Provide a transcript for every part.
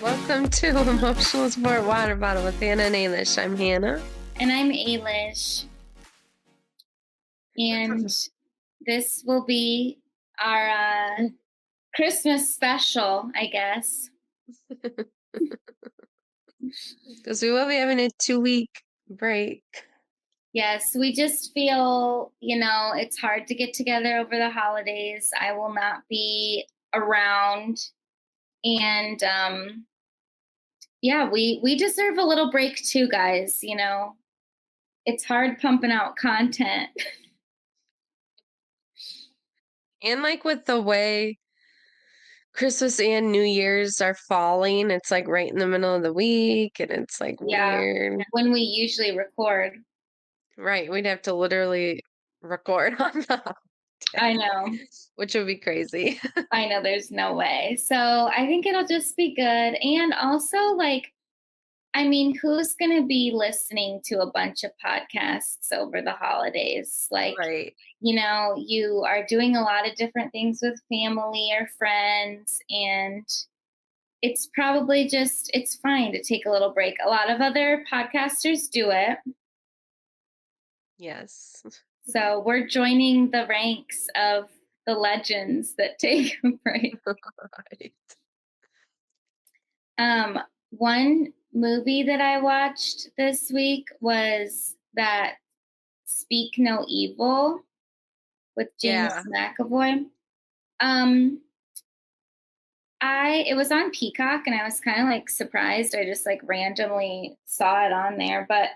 Welcome to Emotional Support Water Bottle with Hannah and Ailish. I'm Hannah. And I'm Ailish. And this will be our Christmas special, I guess. Because we will be having a 2-week break. Yes, we just feel, it's hard to get together over the holidays. I will not be around. And we deserve a little break too, guys. It's hard pumping out content. And like with the way Christmas and New Year's are falling, it's like right in the middle of the week and it's like weird. When we usually record. Right. We'd have to literally record on the I know. which would be crazy. I know, there's no way. So I think it'll just be good. And also, who's going to be listening to a bunch of podcasts over the holidays? Right. You are doing a lot of different things with family or friends, and it's probably it's fine to take a little break. A lot of other podcasters do it. Yes. So we're joining the ranks of the legends that take a break. Right. One movie that I watched this week was that Speak No Evil with James McAvoy. It was on Peacock and I was kind of like surprised. I just like randomly saw it on there, but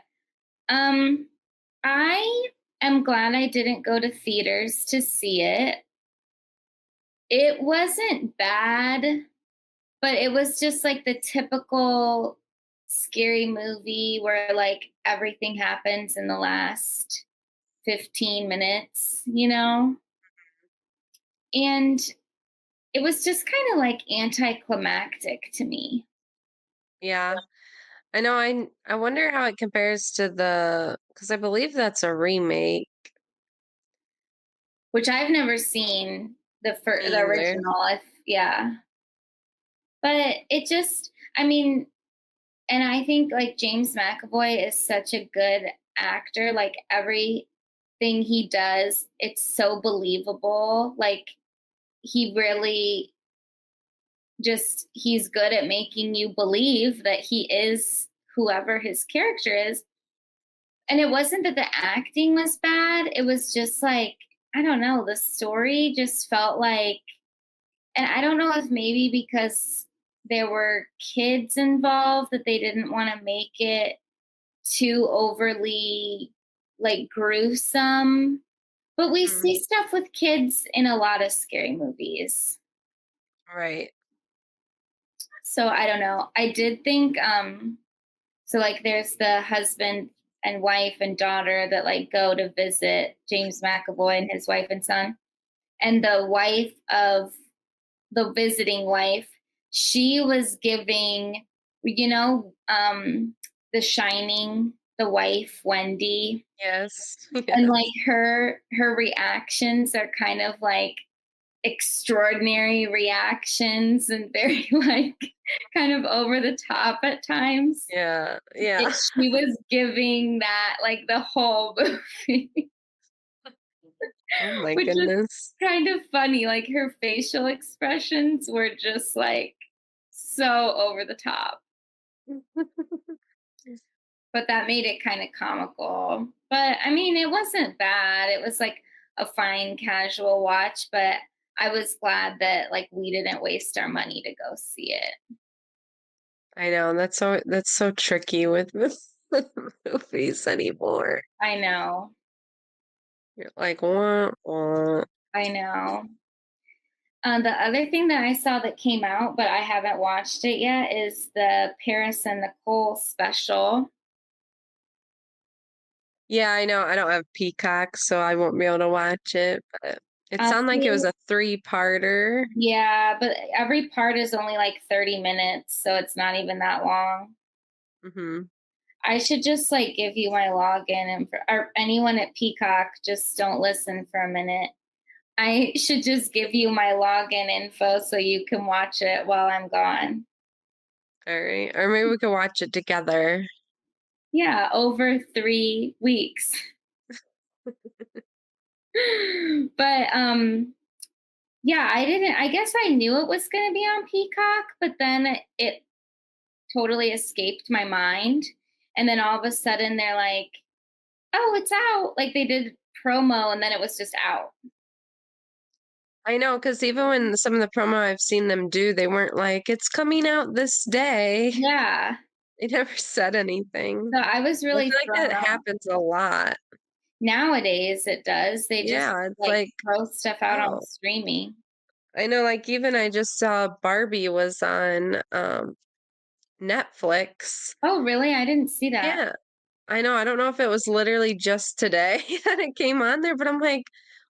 I am glad I didn't go to theaters to see it. It wasn't bad, but it was just like the typical scary movie where like everything happens in the last 15 minutes, And it was just kind of like anticlimactic to me. Yeah. I know. I wonder how it compares to because I believe that's a remake. Which I've never seen the original. But it just, and I think like James McAvoy is such a good actor. Like everything he does, it's so believable. Like he really he's good at making you believe that he is whoever his character is. And it wasn't that the acting was bad. It was just like, I don't know, the story just felt like, and I don't know if maybe because there were kids involved that they didn't want to make it too overly like gruesome. But we see stuff with kids in a lot of scary movies. Right. So I don't know. I did think, so like there's the husband and wife and daughter that like go to visit James McAvoy and his wife and son. And the wife of the visiting wife, she was giving, The Shining, the wife, Wendy. Yes. And like her reactions are kind of like extraordinary reactions and very like kind of over the top at times. Yeah. She was giving that like the whole movie. Oh my Which goodness. is kind of funny. Like her facial expressions were just like so over the top. But that made it kind of comical. But it wasn't bad. It was like a fine casual watch, but I was glad that like we didn't waste our money to go see it. I know that's so tricky with movies anymore. I know. You're like, what? I know. The other thing that I saw that came out, but I haven't watched it yet, is the Paris and Nicole special. Yeah, I know. I don't have Peacock, so I won't be able to watch it. But it sounded like it was a 3-parter. Yeah, but every part is only like 30 minutes, so it's not even that long. Mm-hmm. I should just like give you my login, or anyone at Peacock, just don't listen for a minute. I should just give you my login info so you can watch it while I'm gone. Alright, or maybe we could watch it together. Yeah, over 3 weeks. But, yeah, I guess I knew it was gonna be on Peacock, but then it totally escaped my mind, and then all of a sudden they're like, "Oh, it's out." Like, they did promo and then it was just out. I know, because even when some of the promo I've seen them do, they weren't like, "It's coming out this day." Yeah. They never said anything. So I was I really feel like thrown that off. happens a lot. Nowadays, it does. They just, Yeah, it's like, like, throw stuff out on oh. streaming. I know, like, even I just saw Barbie was on, Netflix. Oh, really? I didn't see that. Yeah, I know, I don't know if it was literally just today that it came on there, but I'm like,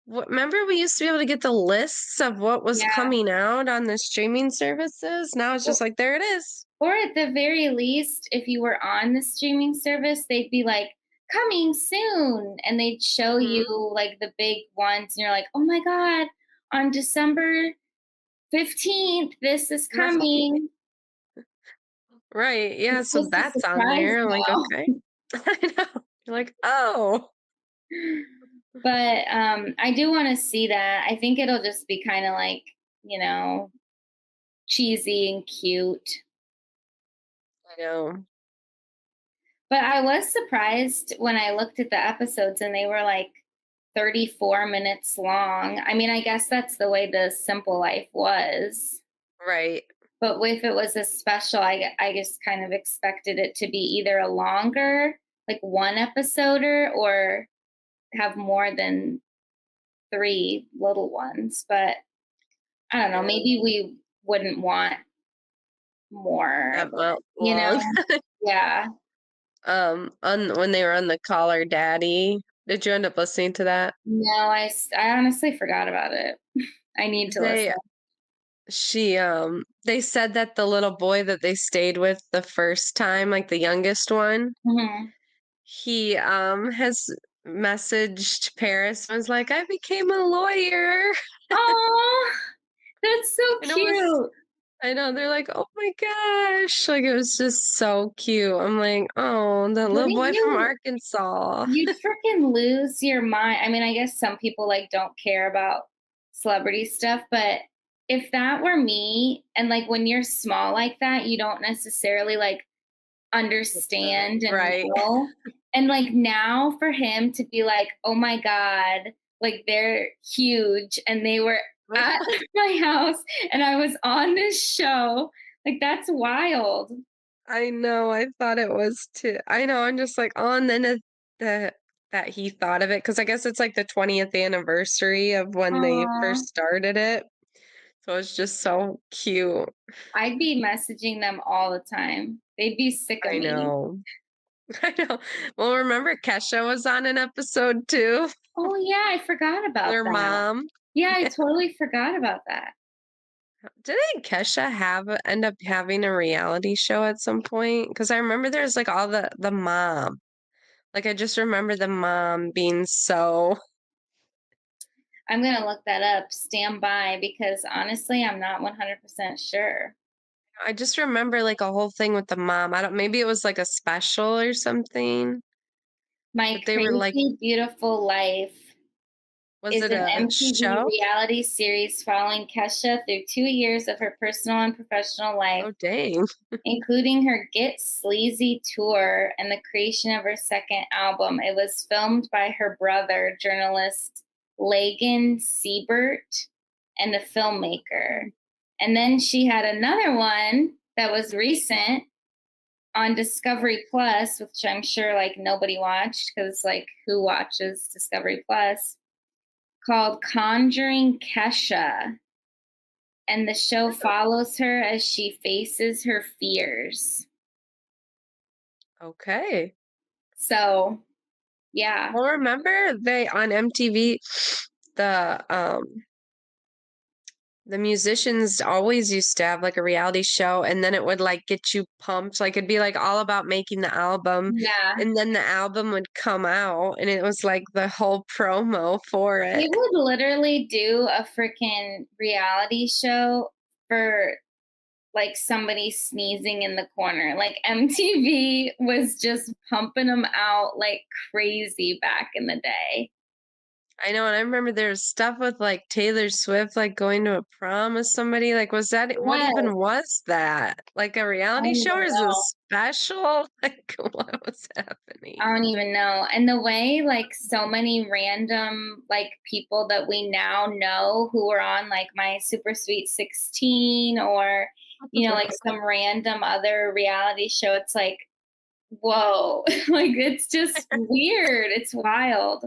"What" remember we used to be able to get the lists of what was Yeah. coming out on the streaming services? Now it's just Or like, there it is. or at the very least, if you were on the streaming service, they'd be like, "Coming soon," and they'd show you, Mhm. like, the big ones, and you're like, "Oh my god, on December 15th, this is Right. coming." Right, yeah, It's so just a that's on surprise there, I'm like, now. "Okay." I know. You're like, "Oh." But, I do wanna see that. I think it'll just be kinda like, cheesy and cute. I know. But I was surprised when I looked at the episodes and they were like 34 minutes long. I mean, I guess that's the way the Simple Life was. Right. But if it was a special, I just kind of expected it to be either a longer, like one episoder, or have more than three little ones. But I don't know. Yeah, Maybe we wouldn't want more that of well it, you long. know? Yeah. On when they were on the Call Her Daddy, did you end up listening to that? No, I honestly forgot about it. I need to They listen. they said that the little boy that they stayed with the first time, like the youngest one, Mhm. he, has messaged Paris and was like, "I became a lawyer." Aw, that's so And it was cute. I know, they're like, "Oh my gosh." Like, it was just so cute. I'm like, "Oh, the little Wouldn't boy from you Arkansas." you'd freaking lose your mind. I mean, I guess some people, like, don't care about celebrity stuff, but if that were me and, like, when you're small like that, you don't necessarily, like, understand and Right. know. And like now for him to be like, "Oh my god, like they're huge and they were at my house and I was on this show." Like that's wild. I know, I thought it was too. I know, I'm just like, "Oh," and then the that he thought of it because I guess it's, like, the 20th anniversary of when they Aw. first started it, so it's just so cute. I'd be messaging them all the time. They'd be sick of I me. know. I know. Well, remember Kesha was on an episode too? Oh yeah, I forgot about Their that. mom. Yeah, I Yeah. totally forgot about that. Didn't Kesha end up having a reality show at some point? Because I remember there's, like, all the mom. Like, I just remember the mom being so I'm gonna look that up. Stand by because honestly, I'm not 100% sure. I just remember, like, a whole thing with the mom. I don't maybe it was, like, a special or something, My but they were, like Crazy Beautiful Life was is it an a MTV show? reality series following Kesha through 2 years of her personal and professional life, Oh, dang. including her Get Sleazy tour and the creation of her second album. It was filmed by her brother, journalist Lagan Siebert, and a filmmaker. And then she had another one that was recent on Discovery Plus, which I'm sure like nobody watched because like who watches Discovery Plus? Called Conjuring Kesha. And the show follows her as she faces her fears. Okay. So, yeah. Well, remember they on MTV, the, the musicians always used to have, like, a reality show, and then it would, like, get you pumped, like, it'd be, like, all about making the album, Yeah. and then the album would come out, and it was, like, the whole promo for They it. would literally do a freaking reality show for like somebody sneezing in the corner. Like MTV was just pumping them out like crazy back in the day. I know, and I remember there was stuff with, like, Taylor Swift, like, going to a prom with somebody, like, was that what Yes, even was that? Like, a I don't reality show even or is it a know. special? Like, what was I happening? don't even know. And the way like so many random like people that we now know who were on like my Super Sweet 16 or like some random other reality show, it's like, whoa. Like it's just weird. It's wild.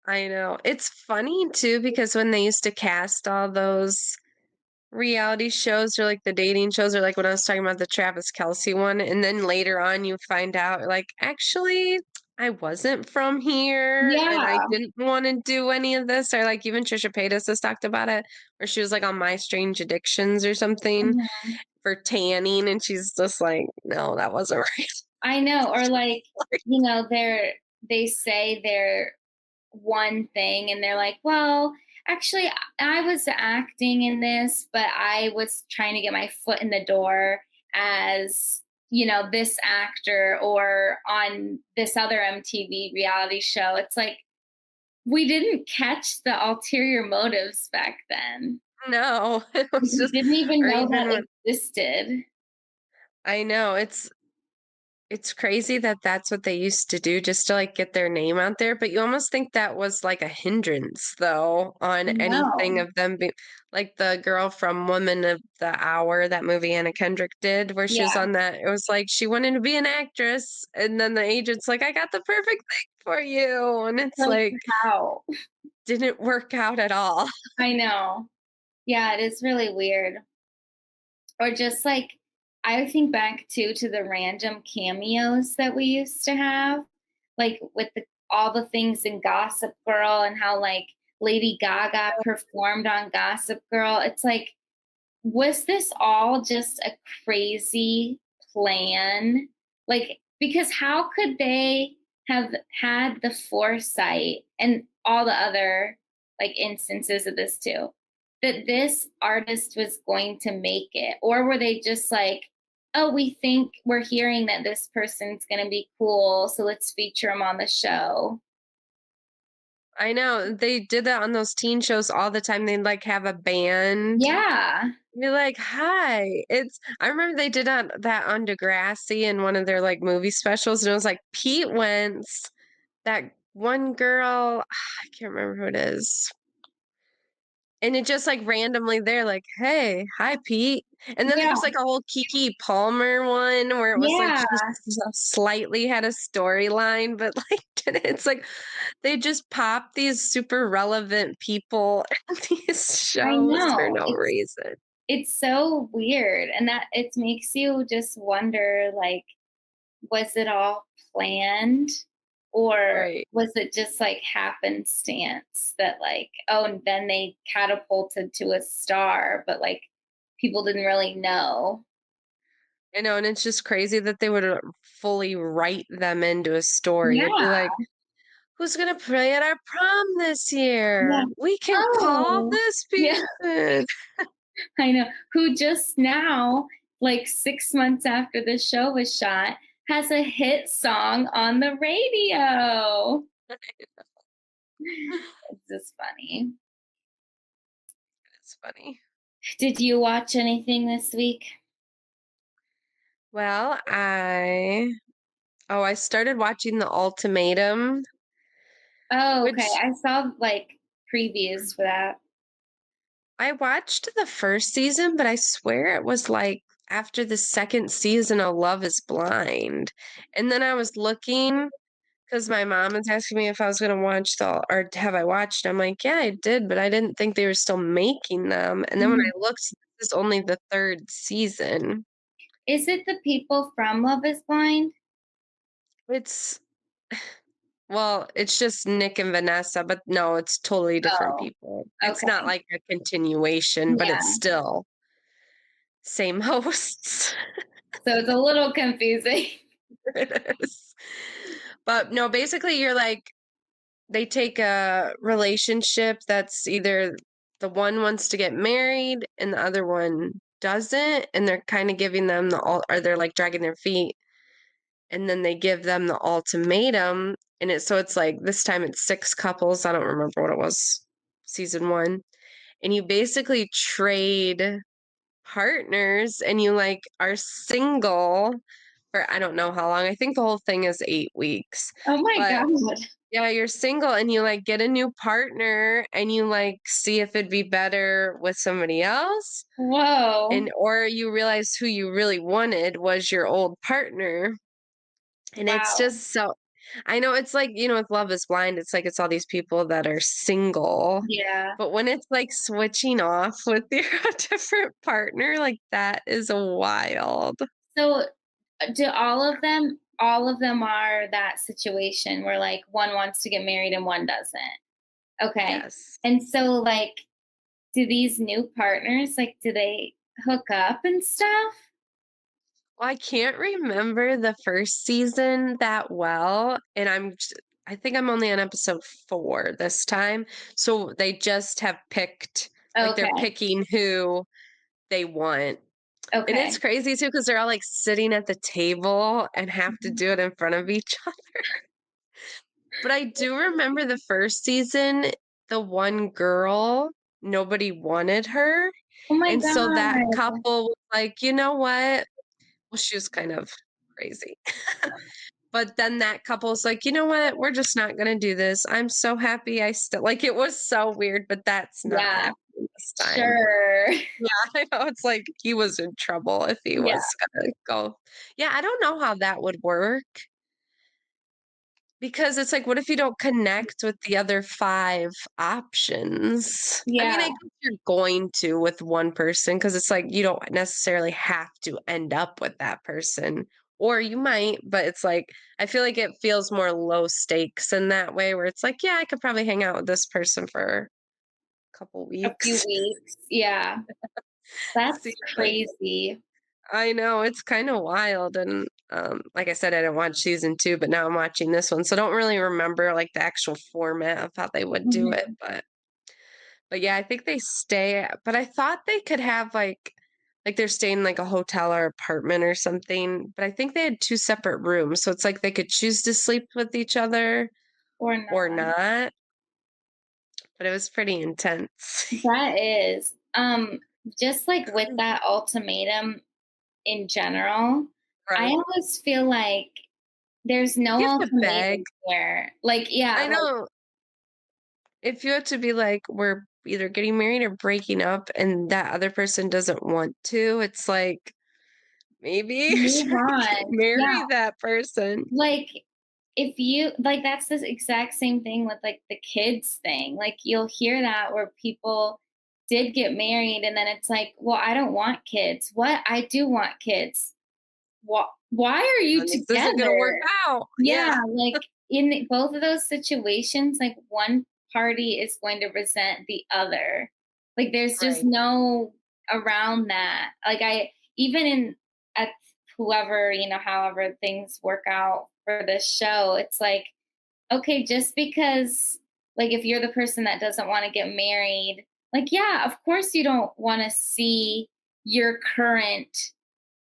I know. It's funny too because when they used to cast all those reality shows or, like, the dating shows or, like, when I was talking about the Travis Kelce one, and then later on you find out, like, "Actually, I wasn't from here, and I Yeah. didn't wanna do any of this," or, like, even Trisha Paytas has talked about it, where she was, like, on My Strange Addictions or something Mhm. for tanning, and she's just like, "No, that wasn't right." I know. Or like, Like, they say they're one thing and they're like, well, actually, I was acting in this, but I was trying to get my foot in the door as, this actor or on this other MTV reality show. It's like, we didn't catch the ulterior motives back then. no, it was We just didn't even or know even that when existed. I know, it's crazy that that's what they used to do just to, like, get their name out there, but you almost think that was, like, a hindrance, though, on anything No. of them be like, the girl from Woman of the Hour, that movie Anna Kendrick did, where she was Yeah. on that it was like she wanted to be an actress, and then the agent's like, "I got the perfect thing for you," and it's Like, like, how? didn't work out at all. I know. Yeah, it is really weird. Or just like I think back too to the random cameos that we used to have, like with all the things in Gossip Girl and how like Lady Gaga performed on Gossip Girl. It's like, was this all just a crazy plan? Like, because how could they have had the foresight and all the other like instances of this too, that this artist was going to make it? Or were they just like, oh, we think we're hearing that this person's going to be cool, so let's feature him on the show? I know, they did that on those teen shows all the time, they'd, like, have a band. Yeah. You're like, "Hi." It's I remember they did that on Degrassi in one of their, like, movie specials, and it was, like, Pete Wentz, that one girl, I can't remember who it is, and it just, like, randomly there, like, "Hey, hi, Pete." And then there Yeah. was, like, a whole Kiki Palmer one where it was, like, Yeah. she slightly had a storyline, but, like, it's like they just pop these super relevant people in these I shows for know. no reason. It's so weird, and that it makes you just wonder, like, was it all planned? Or Right. was it just, like, happenstance that, like, oh, and then they catapulted to a star, but, like, people didn't really know? I know, and it's just crazy that they would, fully write them into a story. It'd be Yeah, like, "Who's gonna play at our prom this yeah. year? We can call Oh, this yeah, person." I know. Who just now, like, 6 months after the show was shot, has a hit song on the radio. It's just funny. It's funny. Did you watch anything this week? Well, I started watching The Ultimatum, Oh, okay. which I saw, like, previews for that. I watched the first season, but I swear it was, like, after the 2nd season of Love Is Blind, and then I was looking 'cause my mom was asking me if I was gonna watch the or have I watched? I'm like, "Yeah, I did, but I didn't think they were still making them," and then when I Mhm. looked, this is only the 3rd season. Is it the people from Love Is Blind? It's well, it's just Nick and Vanessa, but no, it's totally different Oh, people. It's not okay. like a continuation, but it's Yeah. still same hosts. So it's a little confusing. It is. But no, basically, you're like they take a relationship that's either the one wants to get married and the other one doesn't, and they're kinda giving them or they're, like, dragging their feet, and then they give them the ultimatum, and it's like, this time it's 6 couples, I don't remember what it was, season 1, and you basically trade partners, and you, like, are single for I don't know how long, I think the whole thing is 8 weeks, Oh my but god. yeah, you're single and you, like, get a new partner and you, like, see if it'd be better with somebody else, Whoa. and or you realize who you really wanted was your old partner, and it's Wow. just so I know it's like, with Love is Blind, it's like it's all these people that are single, Yeah. but when it's, like, switching off with your different partner, like, that is wild. So, do all of them are that situation where, like, one wants to get married and one doesn't? Okay. Yes. And so, like, do these new partners, like, do they hook up and stuff? Well, I can't remember the 1st season that well, and I think I'm only on episode 4 this time, so they just have picked like, they're Okay. picking who they want, and it's Okay. crazy too because 'cause they're all, like, sitting at the table and have to Mhm. do it in front of each other, but I do remember the 1st season, the one girl, nobody wanted her, Oh my and so that god. couple was like, "You know what?" Well, she was kind of crazy. But then that couple's like, "You know what? We're just not gonna do this. I'm so happy I still" like, it was so weird, but that's not Yeah. happening this time. Sure. Yeah, I know, it's like he was in trouble if he Yeah. was gonna go. Yeah, I don't know how that would work because it's like, what if you don't connect with the other 5 options? I mean, Yeah. I guess you're going to with one person because it's like you don't necessarily have to end up with that person, or you might, but it's like I feel like it feels more low stakes in that way where it's like, yeah, I could probably hang out with this person for a couple A few weeks. weeks. Yeah. See That's but crazy. I know it's kind of wild and like I said, I didn't watch season 2, but now I'm watching this one. So I don't really remember like the actual format of how they would do it, Mhm. but yeah, I think they stay but I thought they could have like they're staying in like a hotel or apartment or something, but I think they had 2 separate rooms, so it's like they could choose to sleep with each other Or or not. not, but it was pretty intense. That is. Just like with that ultimatum in general, I Right. always feel like there's no You have to beg. ultimatum here. Like, yeah, I like, know if you had to be like, "We're either getting married or breaking up," and that other person doesn't want to, it's like, maybe you move shouldn't on. Yeah. marry that person. Like, if you like, that's the exact same thing with, like, the kids thing. Like, you'll hear that where people did get married, and then it's like, "Well, I don't want kids." "What? I do want kids." Why are you And this isn't gonna work together?" out. Yeah, Yeah. like, in both of those situations, like, one party is going to resent the other. Like, there's just Right. no around that. Like, I even in at whoever, however things work out for this show, it's like, okay, just because, like, if you're the person that doesn't wanna get married, like, yeah, of course you don't wanna see your current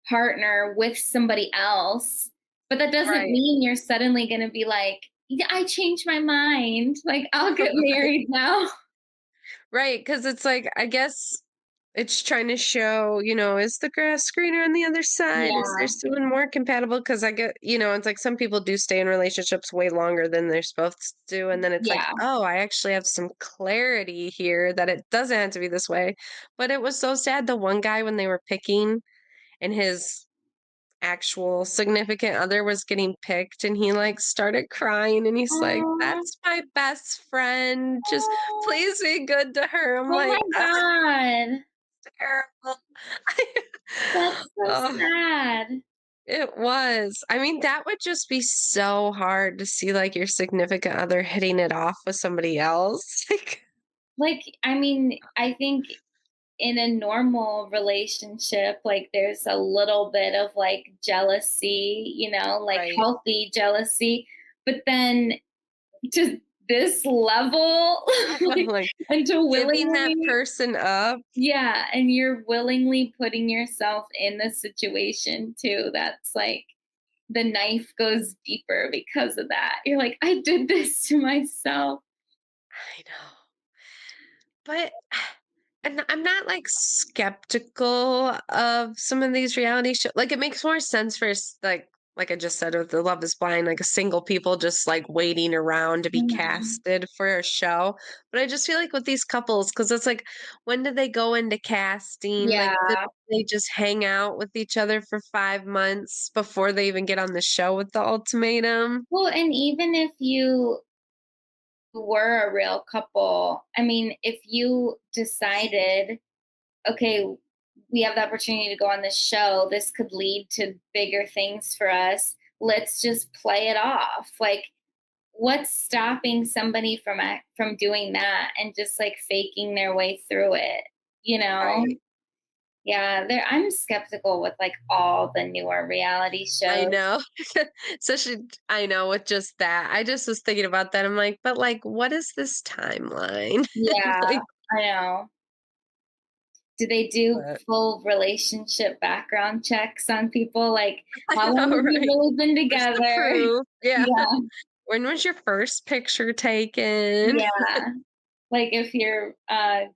partner with somebody else, but that doesn't Right. mean you're suddenly gonna be like, "Yeah, I changed my mind, like, I'll get married now." Right, because it's like, I guess it's trying to show, is the grass greener on the other side? Is there Yeah, someone more compatible? Because I get, it's like some people do stay in relationships way longer than they're supposed to. And then it's like, yeah. oh, I actually have some clarity here that it doesn't have to be this way. But it was so sad. The one guy, when they were picking and his actual significant other was getting picked and he like started crying and he's like, Aw, that's my best friend, just aw, please be good to her. I'm oh my like, that's god, terrible. that's so Oh, sad. it was. I mean, that would just be so hard to see like your significant other hitting it off with somebody else. Like, Like, I mean, I think in a normal relationship, like, there's a little bit of, like, jealousy, like, right. healthy jealousy, but then to this level, I'm like, and to giving that willingly, person up. yeah, and you're willingly putting yourself in the situation too. That's like the knife goes deeper because of that. You're like, I did this to myself. I know. But and I'm not like skeptical of some of these reality shows. Like it makes more sense for like I just said with the Love is Blind, like a single people just like waiting around to be Mhm. casted for a show. But I just feel like with these couples, because it's like when did they go into casting? Like did Yeah. they just hang out with each other for 5 months before they even get on the show with the ultimatum? Well, and even if you were a real couple, I mean, if you decided, okay, we have the opportunity to go on this show, this could lead to bigger things for us. Let's just play it off. Like, what's stopping somebody from doing that and just like faking their way through it? You know? Right. Yeah, I'm skeptical with like all the newer reality I shows. know. So I know with just that. I just was thinking about that. I'm like, but like, what is this timeline? Yeah, Like, I know. Do they do but full relationship background checks on people? Like, I how long know, have you right? really been Where's the together? proof? Yeah. Yeah, When was your first picture taken? yeah. Like if you're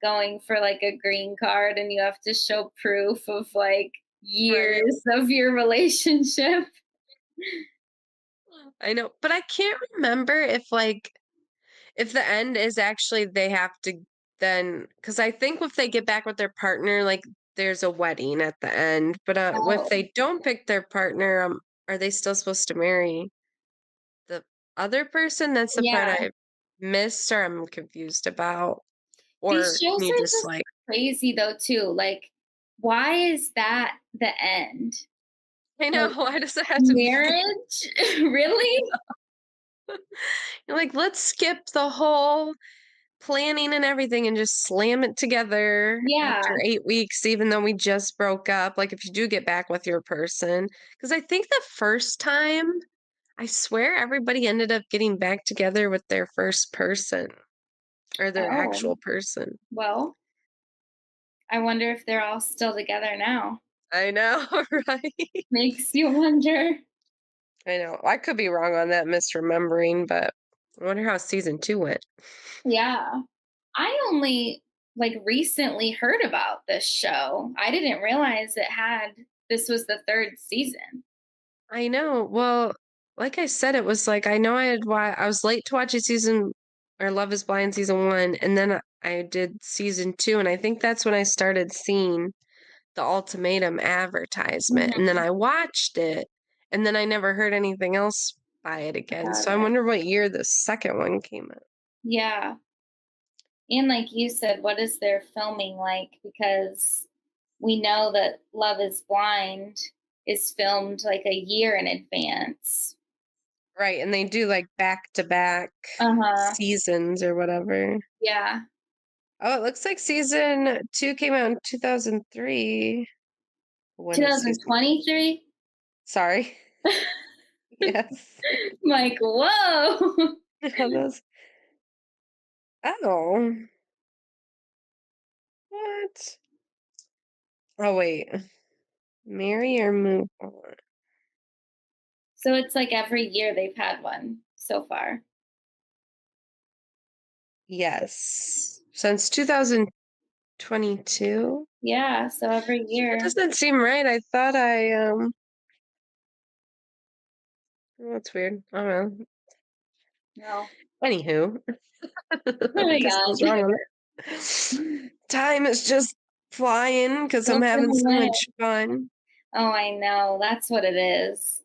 going for like a green card and you have to show proof of like Right. years of your relationship. I know. But I can't remember if the end is actually they have to then because I think if they get back with their partner, like there's a wedding at the end. But if Oh, they don't pick their partner, are they still supposed to marry the other person? That's the part yeah. I missed or I'm confused about. These Or can shows you are just just like, crazy though too. Like, why is that the end? I know, Like why does it have to be? marriage? Really? You're like, let's skip the whole planning and everything and just slam it together Yeah. after 8 weeks, even though we just broke up. Like, if you do get back with your person, because I think the first time, I swear everybody ended up getting back together with their first person or their Oh, actual person. well, I wonder if they're all still together now. I know, right? Makes you wonder. I know. I could be wrong on that, misremembering, but I wonder how season 2 went. Yeah. I only like recently heard about this show. I didn't realize this was the third season. I know. Well, like I said, it was like I know I was late to watching season or Love is Blind season 1, and then I did season 2, and I think that's when I started seeing the Ultimatum advertisement, and then Mhm. I watched it, and then I never heard anything else by it again. About So I it. wonder what year the second one came out. Yeah. And like you said, what is their filming like? Because we know that Love is Blind is filmed like a year in advance. Right, and they do like back to back Uh-huh. seasons or whatever. Yeah. Oh, it looks like season 2 came out in 2003. When is season 3? 2023? Sorry. Yes. Like, whoa. Yeah, those oh, what? Oh, wait. Marry or move on? So it's like every year they've had one so far. Yes. Since 2022? Yeah, so every That year. doesn't seem right. I thought oh, that's weird. I don't know. No. Anywho, Oh I my guess I was god. wrong on it. Time is just flying because I'm Go for having the so win. much fun. Oh, I know. That's what it is.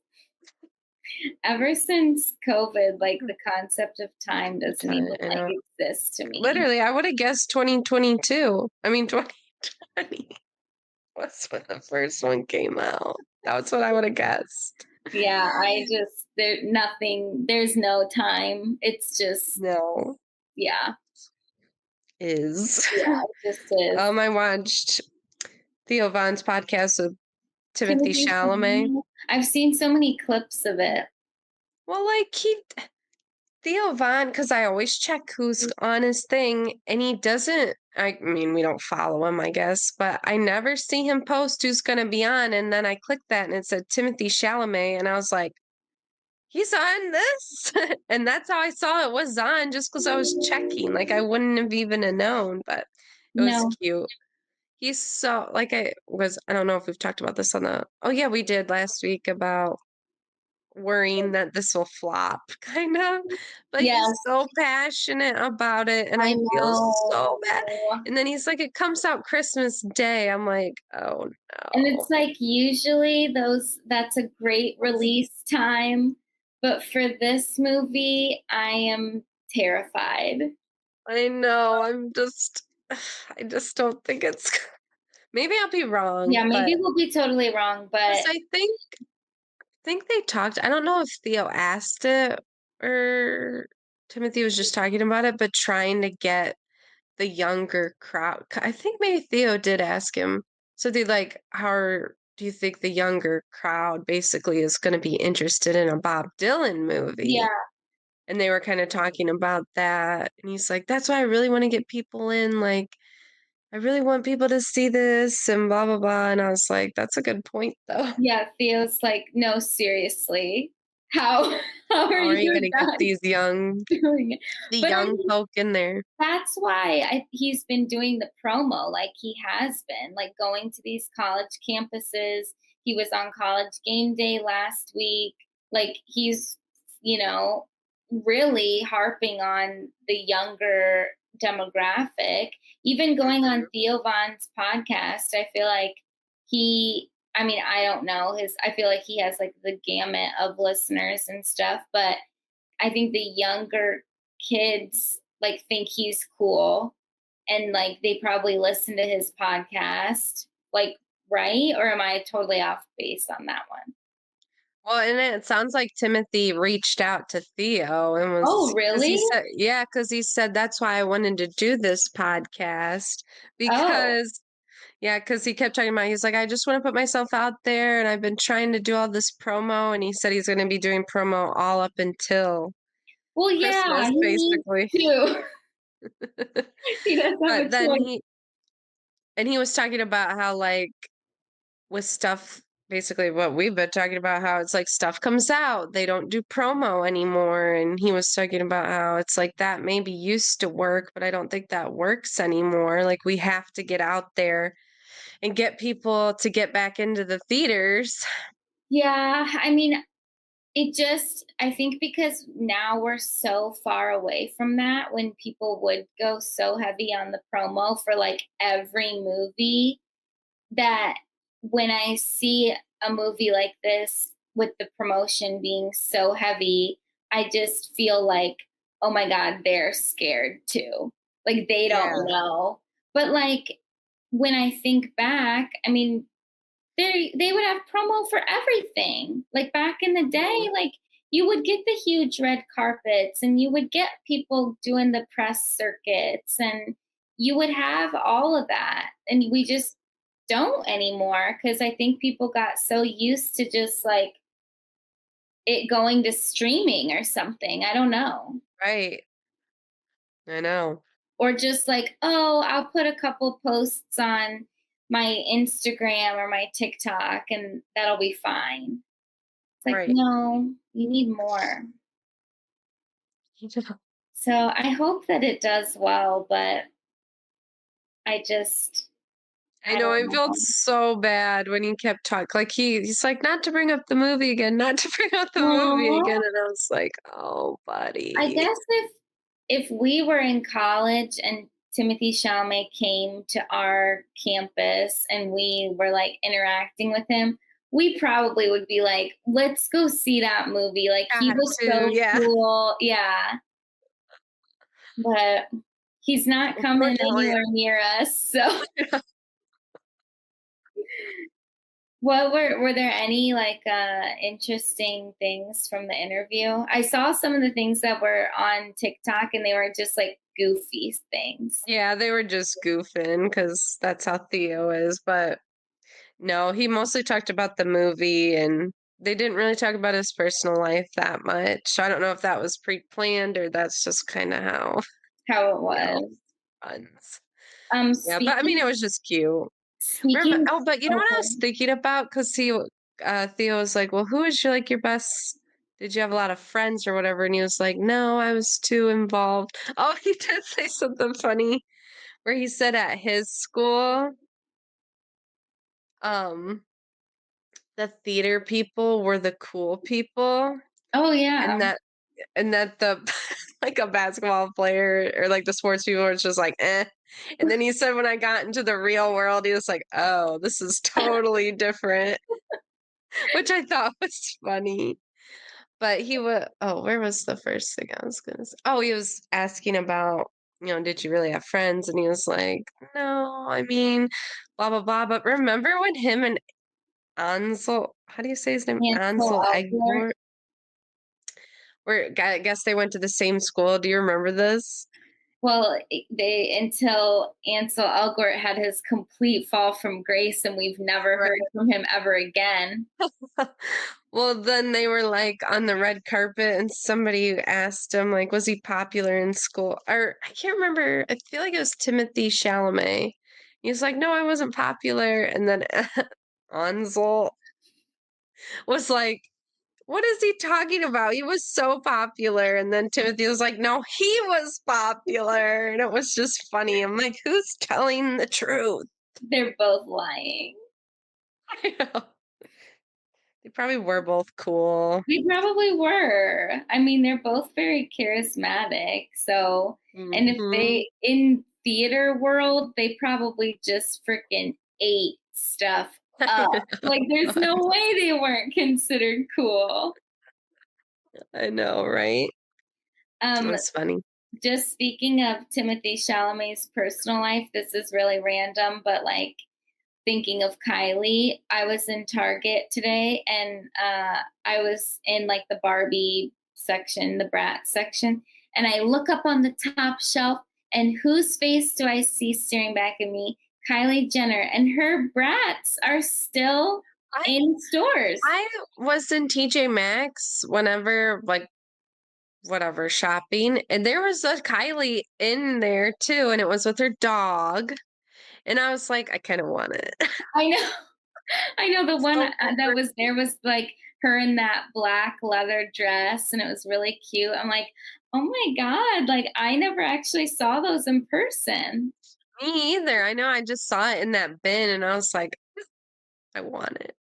Ever since COVID, like the concept of time doesn't even I like know. exist to me. Literally, I would have guessed 2022. I mean, 2020 was when the first one came out. That's what I would have guessed. Yeah, there's no time. It's just, No, yeah, is. yeah, it just is. I watched Theo Von's podcast with Timothy Timothy Chalamet. Chalamet. I've seen so many clips of it. Well, like Theo Von, because I always check who's on his thing, and he doesn't. I mean, we don't follow him, I guess, but I never see him post who's going to be on. And then I clicked that, and it said Timothy Chalamet, and I was like, he's on this, and that's how I saw it was on, just because I was checking. Like I wouldn't have even have known, but it was No, cute. He's so like I don't know if we've talked about this on the. Oh yeah, we did last week about worrying that this will flop kind of, but he's yes, so passionate about it and I I feel so know. bad. And then he's like, it comes out Christmas Day. I'm like, oh And no. it's like usually that's a great release time, but for this movie, I am terrified. I know. I just don't think it's maybe I'll be wrong, Yeah, but maybe we'll be totally wrong, because but I think they talked. I don't know if Theo asked it or Timothy was just talking about it, but trying to get the younger crowd. I think maybe Theo did ask him. So they like, do you think the younger crowd basically is going to be interested in a Bob Dylan movie? yeah, And they were kind of talking about that. And he's like, that's why I really want to get people in. Like, I really want people to see this and blah, blah, blah. And I was like, that's a good point, though. yeah, Theo's like, "No, seriously. How how are How are you you going to get not these doing it?" the But I young mean, folk in there? that's why he's been doing the promo, like he has been, like going to these college campuses. He was on College Game Day last week. Like he's, you know, really harping on the younger demographic. Even going on Mhm. Theo Von's podcast, I feel like I mean, I don't know I feel like he has like the gamut of listeners and stuff, but I think the younger kids like think he's cool and like they probably listen to his podcast. Like, right? Or am I totally off base on that one? Well, and it sounds like Timothy reached out to Theo and Oh, was because really? he said, yeah, because he said that's why I wanted to do this podcast Oh, because, yeah, because he kept talking about, he's like, I just want to put myself out there and I've been trying to do all this promo. And he said he's going to be doing promo all up until well, yeah, Christmas, he needs basically. to. He doesn't have a But then choice. he was talking about how, like, with stuff basically what we've been talking about how it's like stuff comes out they don't do promo anymore and he was talking about how it's like that maybe used to work but I don't think that works anymore like we have to get out there and get people to get back into the theaters. Yeah, I mean, I think because now we're so far away from that when people would go so heavy on the promo for like every movie that when I see a movie like this with the promotion being so heavy, I just feel like, oh my God, they're scared too. Like they don't Yeah. know. But like when I think back, I mean, they would have promo for everything. Like back in the day, Mhm. like you would get the huge red carpets and you would get people doing the press circuits and you would have all of that. And we just don't anymore because I think people got so used to just like it going to streaming or something. I don't know. Right. I know. Or just like, oh, I'll put a couple posts on my Instagram or my TikTok and that'll be fine. It's like, Right. no, you need more. So I hope that it does well, but I just, I I know don't I felt know. so bad when he kept talking like he's like not to bring up the movie again not to bring up the movie Aw, again and I was like oh I buddy. guess if we were in college and Timothy Chalamet came to our campus and we were like interacting with him, we probably would be like, let's go see that movie. Like he Got was to, so yeah. cool. Yeah. But he's not coming Unfortunately, anywhere near us. So what were there any like interesting things from the interview? I saw some of the things that were on TikTok and they were just like goofy things. yeah, they were just goofing because that's how Theo is, but no, he mostly talked about the movie and they didn't really talk about his personal life that much. So I don't know if that was pre-planned or that's just kind of how, How it you know, was. runs. Yeah, but I mean, Speaking it was just cute. speaking But you know oh, what I go was thinking about? Because Theo was like, "Well, who is your like your best? Did you have a lot of friends or whatever?" And he was like, "No, I was too involved." Oh, he did say something funny where he said at his school, um, the theater people were the cool people, oh, yeah. and that the like a basketball player or like the sports people were just like, eh. And then he said when I got into the real world, he was like, "Oh, this is totally different." Which I thought was funny. But he would oh, where was the first thing I was gonna say? Oh, he was asking about, did you really have friends? And he was like, "No, I mean, blah blah blah." But remember when him and Ansel, how do you say his name? Cancel Ansel outdoor. Egor, where I guess they went to the same school. Do you remember this? Well, they until Ansel Elgort had his complete fall from grace, and we've never Right. heard from him ever again. Well, then they were like on the red carpet, and somebody asked him, like, was he popular in school? Or I can't remember. I feel like it was Timothy Chalamet. He's like, no, I wasn't popular. And then Ansel was like, what is he talking about? He was so popular. And then Timothy was like, no, he was popular. And it was just funny. I'm like, who's telling the truth? They're both lying. I know. They probably were both cool. They probably were. I mean, they're both very charismatic. So, and if Hmm. they in theater world, they probably just freaking ate stuff I up. know. Like, there's no way they weren't considered cool. I know, right? Um, That's funny. just speaking of Timothy Chalamet's personal life, this is really random, but like thinking of Kylie, I was in Target today and I was in like the Barbie section, the brat section, and I look up on the top shelf and whose face do I see staring back at me? Kylie Jenner, and her brats are still I in stores. I was in TJ Maxx whenever, like, whatever, shopping, and there was a Kylie in there too, and it was with her dog, and I was like, "I kinda want it." I know. I know the one So that great. was there was like her in that black leather dress, and it was really cute. I'm like, oh my God, like I never actually saw those in person. Me either, I know, I just saw it in that bin, and I was like, "I want it."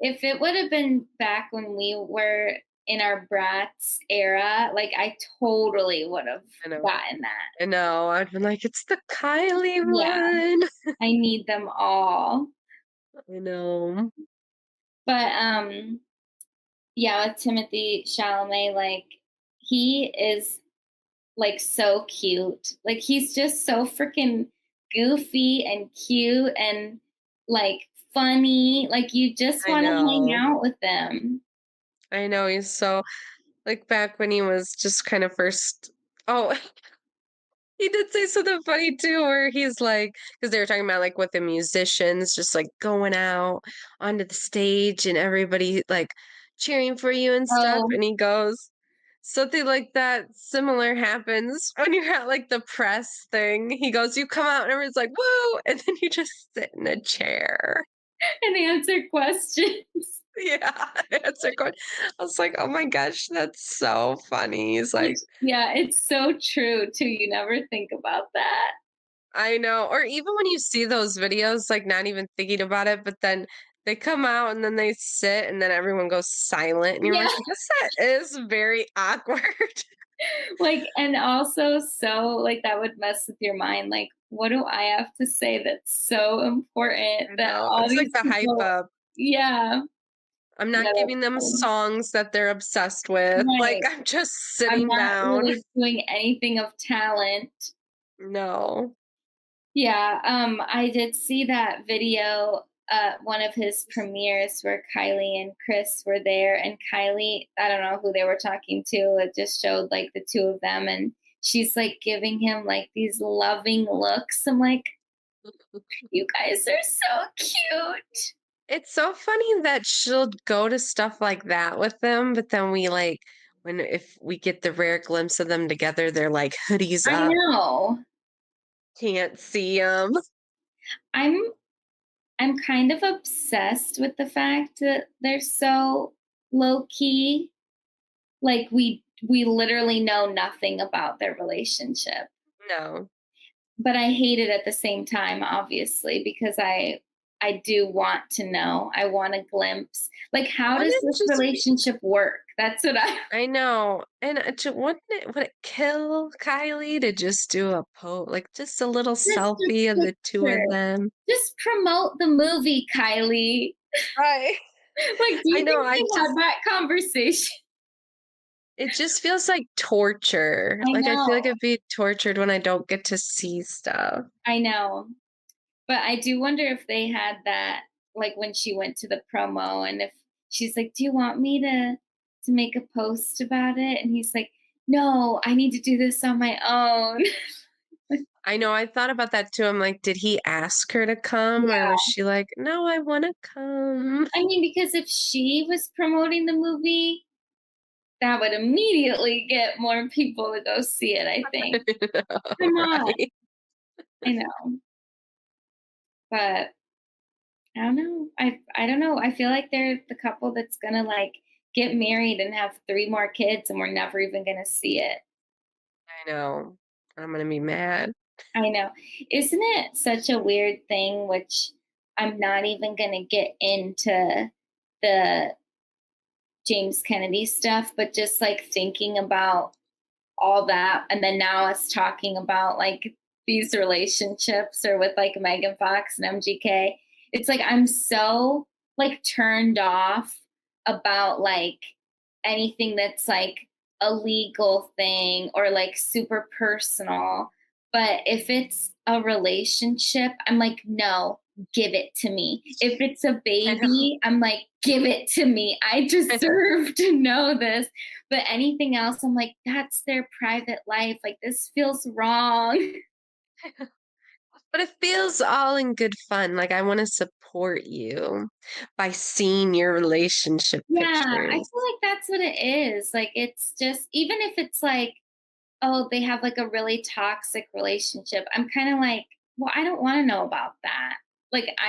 If it would have been back when we were in our brats era, like I totally would have I know. gotten that. I know, I've been like, "It's the Kylie Yeah, one." I need them all. I know. But yeah, with Timothy Chalamet, like he is like so cute. Like he's just so freaking goofy and cute and like funny. Like you just I want to hang know. out with them. I know, he's so like, back when he was just kind of first oh, he did say something funny too, where he's like, because they were talking about like with the musicians just like going out onto the stage and everybody like cheering for you and stuff. Oh, And he goes, something like that similar happens when you're at like the press thing. He goes, you come out and everyone's like, woo, and then you just sit in a chair. and answer questions. Yeah, that's a good. I was like, oh my gosh, that's so funny. He's like, Yeah, it's so true too. You never think about that. I know, or even when you see those videos, like, not even thinking about it, but then they come out and then they sit and then everyone goes silent, and you're Yeah. like, I guess that is very awkward. Like, and also so like that would mess with your mind. Like, what do I have to say that's so important I that know, all it's like these the hype people, up. yeah. I'm Yeah, not that's giving them funny. songs that they're obsessed with, like, Right. I'm just I'm sitting not down. really doing anything of talent. No. Yeah, I did see that video, one of his premieres where Kylie and Chris were there, and Kylie, I don't know who they were talking to. It just showed like the two of them, and she's like giving him like these loving looks. I'm like, you guys are so cute. It's so funny that she'll go to stuff like that with them, but then we, like when if we get the rare glimpse of them together, they're, like, hoodies I up, know. can't see them. I'm I'm kind of obsessed with the fact that they're so low key. Like we literally know nothing about their relationship. No. But I hate it at the same time, obviously, because I do want to know. I want a glimpse. Like, how Wouldn't does it this just be relationship work? That's what I I know, and would it kill Kylie to just do a like, just a little just a selfie of the 2 picture. of them? Just promote the movie, Kylie. Right. Like, do I you know, think they had that conversation? it just feels like torture, I like, I feel like know. I'd be tortured when I don't get to see stuff. I know. But I do wonder if they had that, like, when she went to the promo, and if she's like, "Do you want me to make a post about it?" And he's like, "No, I need to do this on my own." I know, I thought about that too, I'm like, did he ask her to come, or was Yeah. she like, "No, I wanna come." I mean, because if she was promoting the movie, that would immediately get more people to go see it, I think. Come on. Right? I know. But I don't know. I don't know. I feel like they're the couple that's gonna, like, get married and have 3 more kids, and we're never even gonna see it. I know. I'm gonna be mad. I know. Isn't it such a weird thing, which I'm not even gonna get into the James Kennedy stuff, but just, like, thinking about all that, and then now us talking about, like, these relationships or with, like, Megan Fox and MGK. It's like I'm so, like, turned off about, like, anything that's, like, a legal thing or, like, super personal. But if it's a relationship, I'm like, "No, give it to me." If it's a I know. baby, I'm like, "Give it to me. I I know. deserve to know this." But anything else, I'm like, "That's their private life. Like, this feels wrong." But it feels all in good fun, like, I wanna support you by seeing your relationship Yeah, I pictures. feel like that's what it is. Like, it's just, even if it's like, oh, they have, like, a really toxic relationship, I'm kinda like, "Well, I don't wanna know about that." Like, No.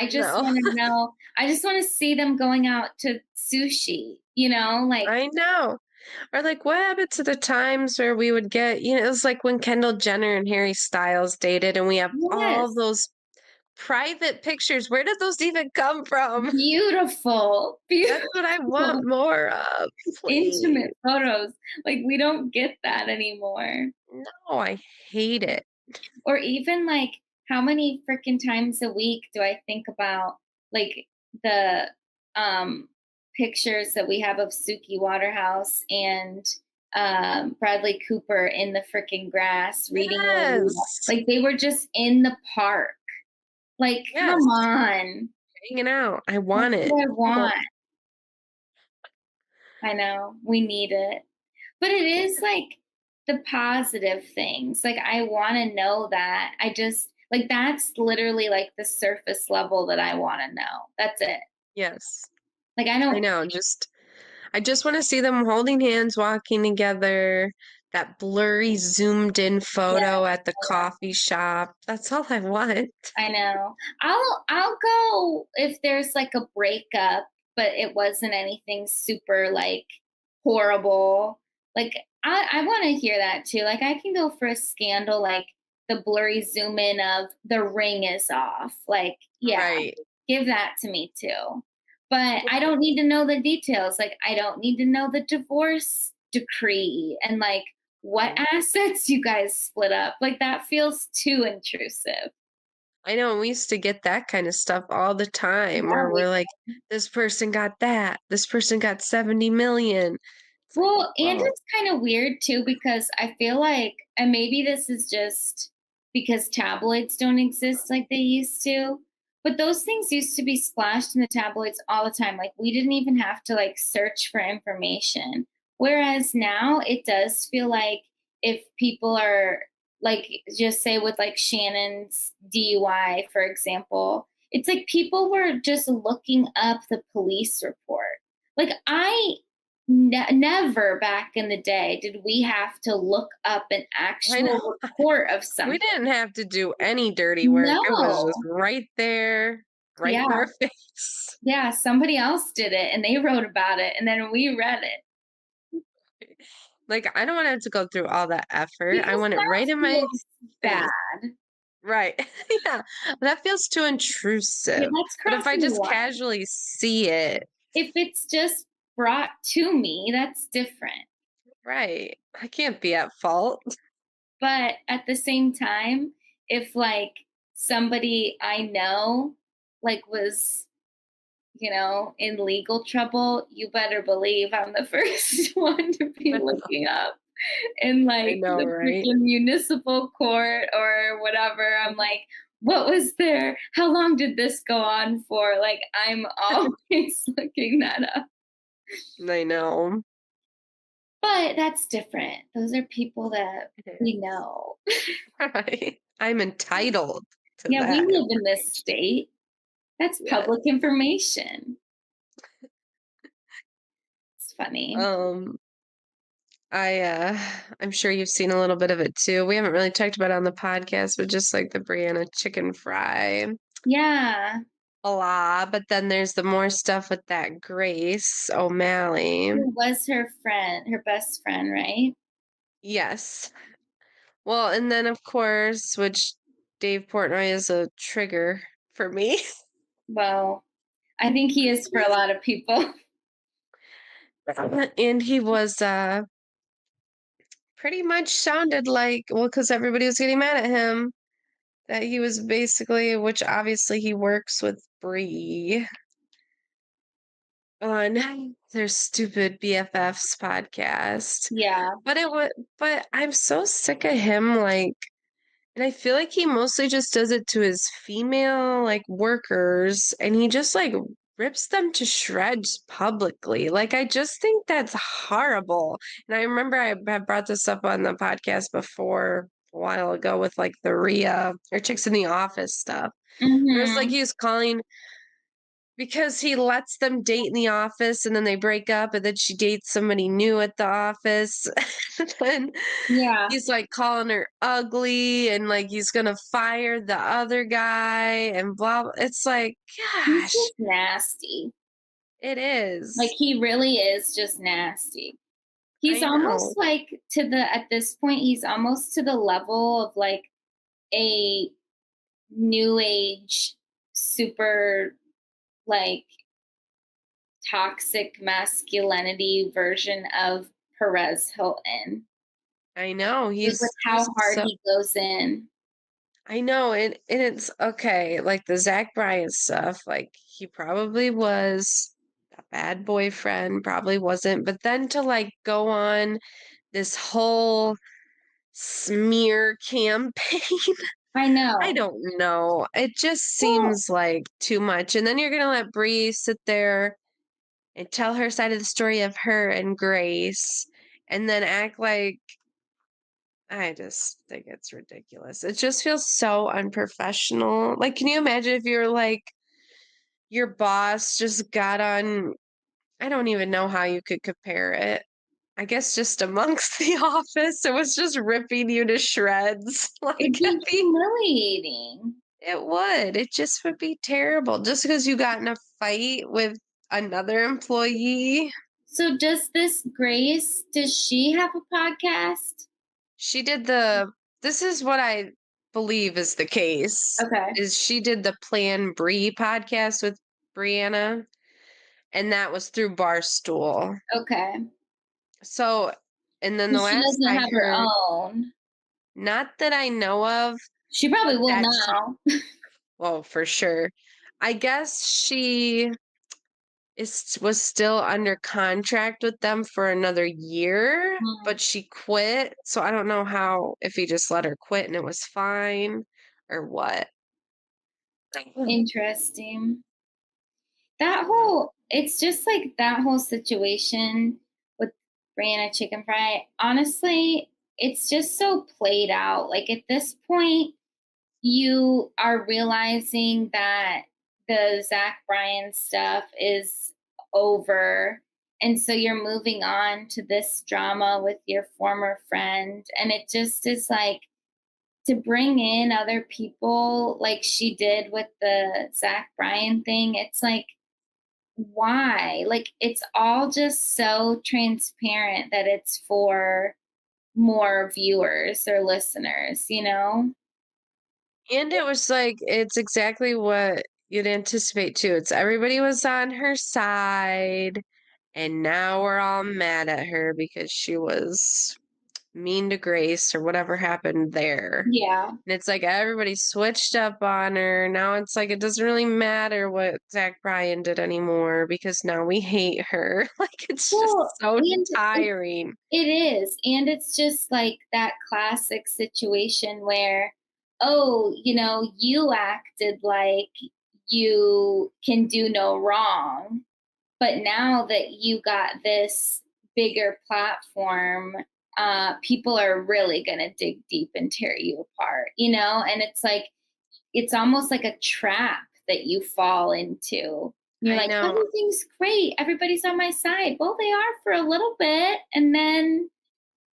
I just wanna see them going out to sushi, you know? Like, I know. Or, like, what happened to the times where we would get it was like when Kendall Jenner and Harry Styles dated, and we have all yes, those private pictures. Where did those even come from? beautiful, That's what I want beautiful, more of, please. intimate photos. Like, we don't get that anymore. No, I hate it. Or even, like, how many freaking times a week do I think about, like, the pictures that we have of Suki Waterhouse and Bradley Cooper in the freaking grass reading Lolita. Yes. Like, they were just in the park. Like, come Yes. on. Hanging out. I That's want it. what I More. want. I know. We need it. But it is like the positive things. Like, I wanna know that. I just, like, that's literally like the surface level that I wanna know. That's it. Yes. Like, I I don't. know, I just wanna see them holding hands, walking together, that blurry zoomed in Yeah, photo at the coffee shop. That's all I want. I know. I'll go if there's like a breakup, but it wasn't anything super, like, horrible. Like, I want to hear that too. Like, I can go for a scandal, like the blurry zoom in of the ring is off. Like, yeah, Right. give that to me too. But I don't need to know the details. Like, I don't need to know the divorce decree and, like, what Mhm. assets you guys split up. Like, that feels too intrusive. I know, we used to get that kinda stuff all the time Yeah, where we're like, "This person got that. This person got 70,000,000." It's like, well, and "Well." it's kind of weird too, because I feel like, and maybe this is just because tabloids don't exist like they used to, but those things used to be splashed in the tabloids all the time. Like, we didn't even have to, like, search for information. Whereas now it does feel like, if people are, like, just say with, like, Shannon's DUI, for example, It's like people were just looking up the police report. Like never back in the day did we have to look up an I know. actual report of We something. didn't have to do any dirty work. It was just No. right there, right in Yeah. our face. Yeah, somebody else did it and they wrote about it and then we read it. Like, I don't wanna have to go through all that effort. I Because want it that right in my feels face. bad. Right. Yeah. That feels too Yeah, intrusive. that's But if I crossing the just line. casually see it, If it's just brought to me, that's different. right, I can't be at fault. But at the same time, if like somebody I know like was, in legal trouble, you better believe I'm the first one to be looking up in I like know, the right? freaking municipal court or whatever. I'm like, what was there? How long did this go on for? Like, I'm always looking that up. I know. But that's different. Those are people that It is. we know. Right. I'm entitled to Yeah, we that live in this information. state. That's Yes. public information. It's funny. Um, I'm sure you've seen a little bit of it too. We haven't really talked about it on the podcast, but just like the Brianna chicken fry Yeah. a lot. But then there's the more stuff with that Grace O'Malley. Who was her friend, her best friend, right? Yes. Well, and then of course, which Dave Portnoy is a trigger for me. Well, I think he is for a lot of people. And he was pretty much sounded like, well, because everybody was getting mad at him, that he was basically, which obviously he works with Bree on their stupid BFFs podcast. Yeah. But but I'm so sick of him, like, and I feel like he mostly just does it to his female, like, workers, and he just, like, rips them to shreds publicly. Like, I just think that's horrible. And I remember I had brought this up on the podcast before a while ago with, like, the Rhea or Chicks in the Office stuff. Where it's like Mhm. he was calling because he lets them date in the office and then they break up and then she dates somebody new at the office. And then Yeah. he's like calling her ugly and like he's gonna fire the other guy and blah, blah. It's like, He's gosh, just nasty. it Like, is. he really is just nasty. He's I know. almost like at this point, he's almost to the level of like a new age super like toxic masculinity version of Perez Hilton. I know. Like with He's how just hard so he goes in. I know, and it's okay, like the Zach Bryan stuff, like he probably was a bad boyfriend, probably wasn't, but then to like go on this whole smear campaign, I I know. don't know. It just Well, seems like too much. And then you're gonna let Bree sit there and tell her side of the story of her and Grace, and then act like I just think it's ridiculous. It just feels so unprofessional. Like, can you imagine if you're like your boss just got on I don't even know how you could compare it. I guess just amongst the office, it was just ripping you to shreds. it'd Like, be humiliating. it would. It just would be terrible. Just because you got in a fight with another employee. So does does she have a podcast? She did the this is what I believe is the case, Okay. is she did the Plan Brie podcast with Brianna, and that was through Barstool. Okay. So and then So the she last doesn't I have her heard, own. not that I know of, She probably but will that she now. well, for sure. I guess she was still under contract with them for another year, Hmm, but she quit. So I don't know how if he just let her quit and it was fine or what. interesting. I That know. whole it's just like that whole situation with Brianna Chickenfry. Honestly, it's just so played out. Like at this point, you are realizing that the Zach Bryan stuff is over. And so you're moving on to this drama with your former friend. And it just is like to bring in other people like she did with the Zach Bryan thing. It's like, why? Like, it's all just so transparent that it's for more viewers or listeners, you know? And it was like it's exactly what you'd anticipate too. It's everybody was on her side, and now we're all mad at her because she was mean to Grace or whatever happened there. Yeah. And it's like everybody switched up on her. Now it's like it doesn't really matter what Zach Bryan did anymore because now we hate her. Like it's Well, just so and tiring. it is, and it's just like that classic situation where, oh, you acted like you can do no wrong, but now that you got this bigger platform, people are really gonna dig deep and tear you apart, and it's like it's almost like a trap that you fall into. You're I like, know. everything's great, everybody's on my side. Well, they are for a little bit, and then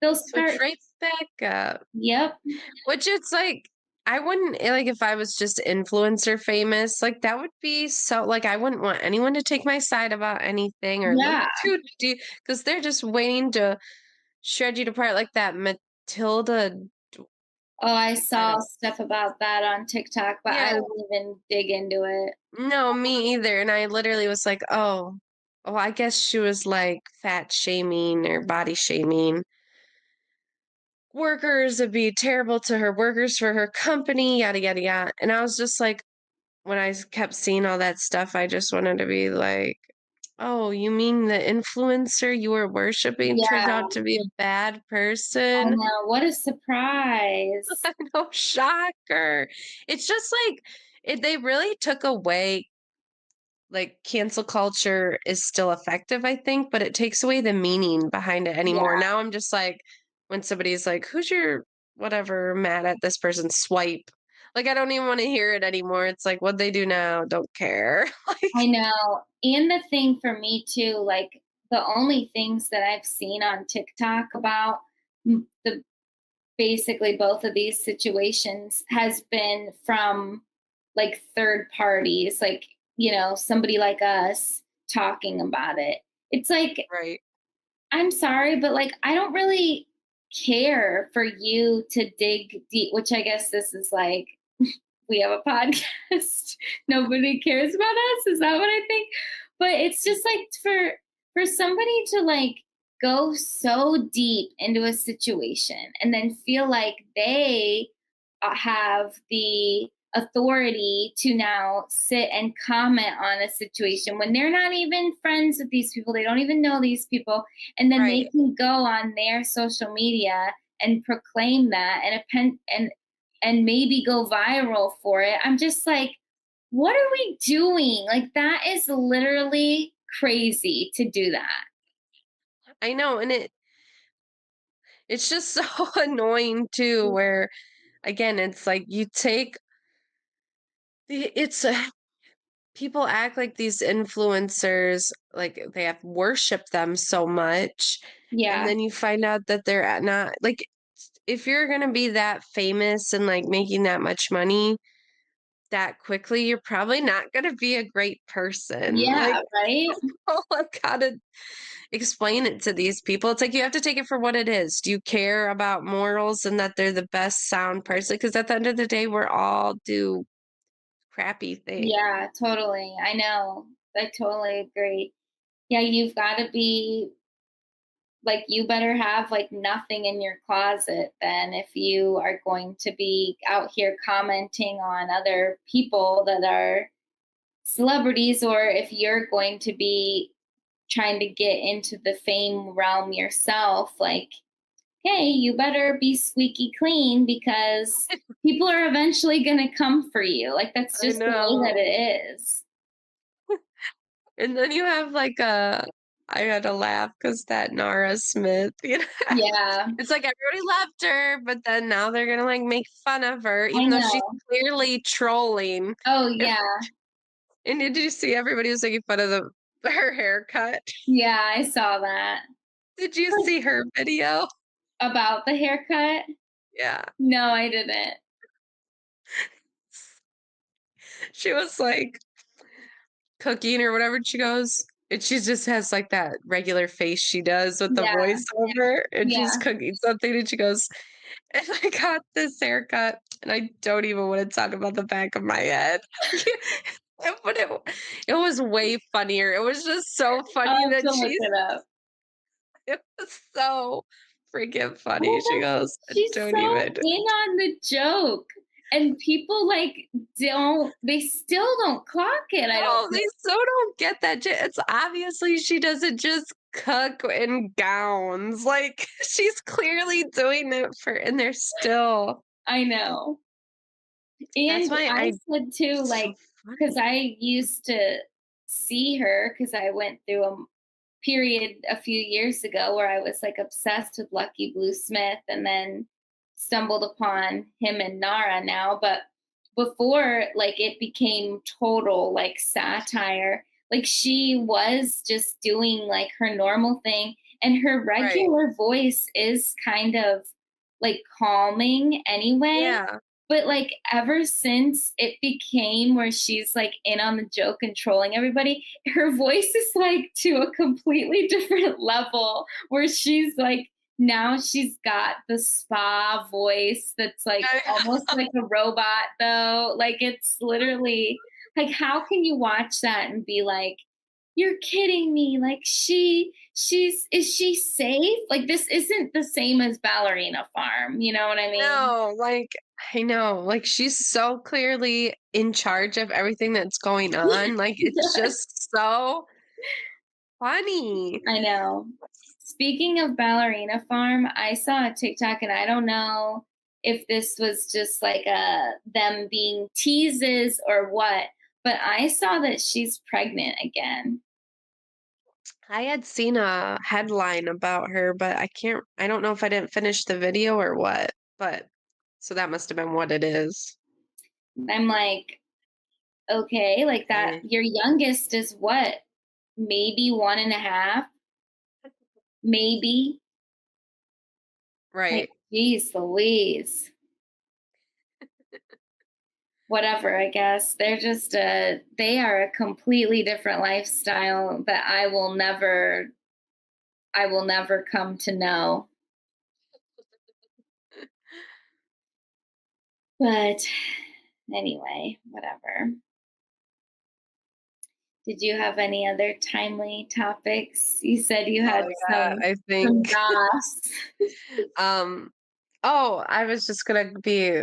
they'll Switch start. right back up. Yep. Which it's like, I wouldn't like if I was just influencer famous, like that would be so like I wouldn't want anyone to take my side about anything or look Yeah. too deep because they're just waiting to shred you apart like that Matilda. Oh, I I saw don't. stuff about that on TikTok, but Yeah, I wouldn't even dig into it. no, me either. And I literally was like, oh, I guess she was like fat shaming or body shaming workers would be terrible to her workers for her company, yada yada yada. And I was just like, when kept seeing all that stuff, I just wanted to be like, "Oh, you mean the influencer you were worshiping turned Yeah, out to be a bad I person?" know. What a surprise. No, shocker. It's just like they really took away like cancel culture is still effective, I think, but it takes away the meaning behind it anymore. Yeah, Now I'm just like, when somebody's like, "Who's your whatever mad at this person?" Swipe. Like I don't even want to hear it anymore. It's like what they do now, don't care. I Like know. And the thing for me too, like the only things that I've seen on TikTok about the basically both of these situations has been from like third parties, like, somebody like us talking about it. It's like, right. I'm sorry, but like, I don't really care for you to dig deep, which I guess this is like, we have a podcast. Nobody cares about us. Is that what I think? But it's just like for somebody to like go so deep into a situation and then feel like they have the authority to now sit and comment on a situation when they're not even friends with these people, they don't even know these people, and then they Right. can go on their social media and proclaim that and maybe go viral for it. I'm just like, what are we doing? Like, that is literally crazy to do that. I know, and it's just so annoying too where again, it's like you take it's people act like these influencers like they have worshiped them so much and Yeah. then you find out that they're not like if you're going to be that famous and like making that much money that quickly, you're probably not going to be a great person. Like, Yeah, right? oh, I've got to explain it to these people. It's like you have to take it for what it is. Do you care about morals and that they're the best sound person? Because at the end of the day, we're all do crappy things. Yeah, totally. I know. I totally agree. Yeah, you've got to be like, you better have like nothing in your closet then if you are going to be out here commenting on other people that are celebrities, or if you're going to be trying to get into the fame realm yourself, like, hey, you better be squeaky clean because people are eventually going to come for you. Like, that's I just the way that know. it is. And then you have like I had to laugh because that Nara Smith, Yeah, it's like everybody loved her, but then now they're gonna like make fun of her, I even though she's know. clearly trolling. Oh, And yeah. And did you see everybody was making fun of her haircut? Yeah, I saw that. Did you see her video? About the haircut? Yeah. No, I didn't. She was like cooking or whatever, and she goes and she just has like that regular face she does with the Yeah, voiceover, and she's yeah. cooking something, and she goes, "And I got this haircut, and I don't even wanna talk about the back of my head." But it was way funnier. It was just so I'll funny have that to look it up. it was so freaking funny. Well, She goes, "I she's don't so even." in on the joke, and people, like, they still don't clock it, I don't No, think. they so don't get that it's obviously she doesn't just cook in gowns, like, she's clearly doing it for and they're still I know. that's And why I I said too, it's like, so because funny. I used to see her, because I went through a period a few years ago where I was like obsessed with Lucky Blue Smith and then stumbled upon him and Nara now. But before, like, it became total like satire. Like, she was just doing like her normal thing, and her Right. regular voice is kind of like calming anyway. Yeah. But like ever since it became where she's like in on the joke and trolling everybody, her voice is like to a completely different level where she's like, now she's got the spa voice that's like almost I like a robot though. Like, it's literally like, how can you watch that and be like, you're kidding me? Like, she's is she safe? Like, this isn't the same as Ballerina Farm, you know what I mean? know, like I know, like, she's so clearly in charge of everything that's going on, like, it's just so funny. I know. Speaking of Ballerina Farm, I saw a TikTok, and I don't know if this was just like them being teases or what, but I saw that she's pregnant again. I had seen a headline about her, but I don't know if I didn't finish the video or what, but so that must have been what it is. I'm like, okay, like that. Okay. Your youngest is what? Maybe one and a half, maybe. Like, Right. geez, Louise. Whatever, I guess. They're just they are a completely different lifestyle that I will never come to know. But anyway, whatever. Did you have any other timely topics? You said you Oh had yeah, I some think goss. um oh, I was just gonna be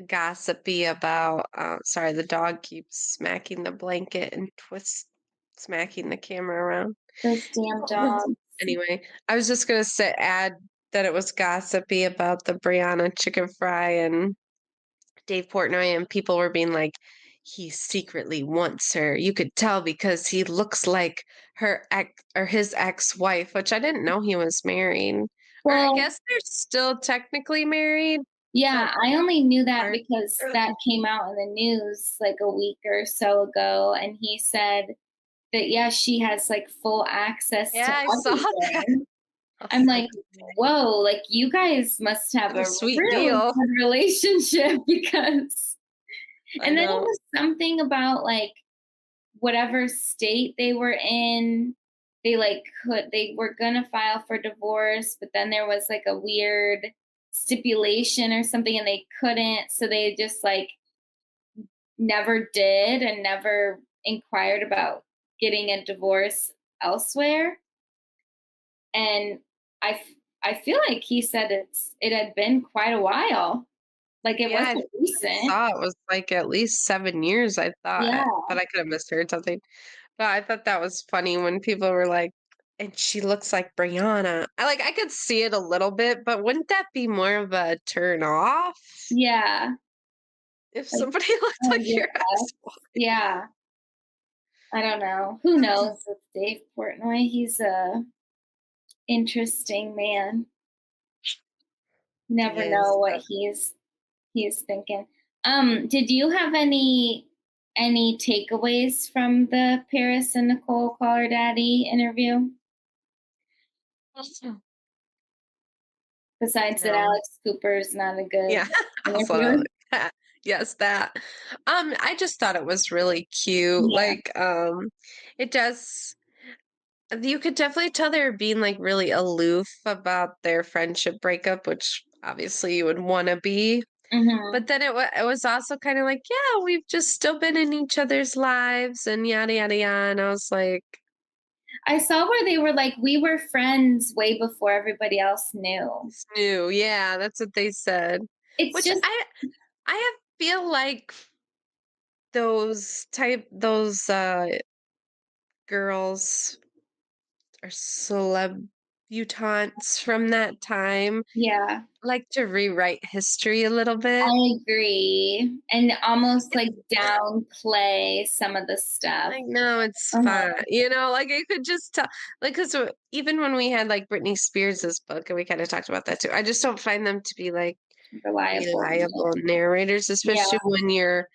gossipy about sorry, the dog keeps smacking the blanket and smacking the camera around. Those damn Um, dogs. anyway, I was just gonna say add that it was gossipy about the Brianna chicken fry and Dave Portnoy, and people were being like, "He secretly wants her. You could tell because he looks like her ex or his ex-wife," which I didn't know he was married. Or I Well, guess they're still technically married, yeah, but I only knew that are because that came out in the news like a week or so ago, and he said that, yeah, she has like full access to Yeah, I saw that. everything. I was I'm like, like, whoa, like, you guys must have "What a a sweet really deal." good relationship because, I and then it know. was something about like whatever state they were in, they were gonna file for divorce, but then there was like a weird stipulation or something and they couldn't. So they just like never did and never inquired about getting a divorce elsewhere. And I feel like he said it had been quite a while. Like, it Yeah, I think wasn't I recent. saw it was, like, at least 7 years, I Yeah. thought, but I could have misheard something. But I thought that was funny when people were like, "And she looks like Brianna." I could see it a little bit, but wouldn't that be more of a turn off Yeah. if Like, somebody looked oh, like your your ex. ex-wife? Yeah. I don't know. Who knows with Dave Portnoy? He's a interesting man. You never He know is, what but he's thinking. Did you have any any takeaways from the Paris and Nicole Call Her Daddy interview? Awesome. Besides that No. Alex Cooper's not a good Yeah. Also, interviewer? that yes, that. I just thought it was really cute, Yeah. like, it does you could definitely tell they were being, like, really aloof about their friendship breakup, which obviously you would wanna be, Mhm. but then it was also kinda like, "Yeah, we've just still been in each other's lives and yada, yada, yada," and I was like, I saw where they were like, "We were friends way before everybody else knew." "It's new." Yeah, that's what they said, It's which just I have feel like those girls or celebutantes from that time yeah, like to rewrite history a little bit. I agree, and almost, It's like, downplay some of the stuff. like, no, it's fine. Uh-huh. Like I could just tell, like, because even when we had like Britney Spears's book, and we kind of talked about that too, I just don't find them to be like Reliable. reliable narrators, Yeah. especially when you're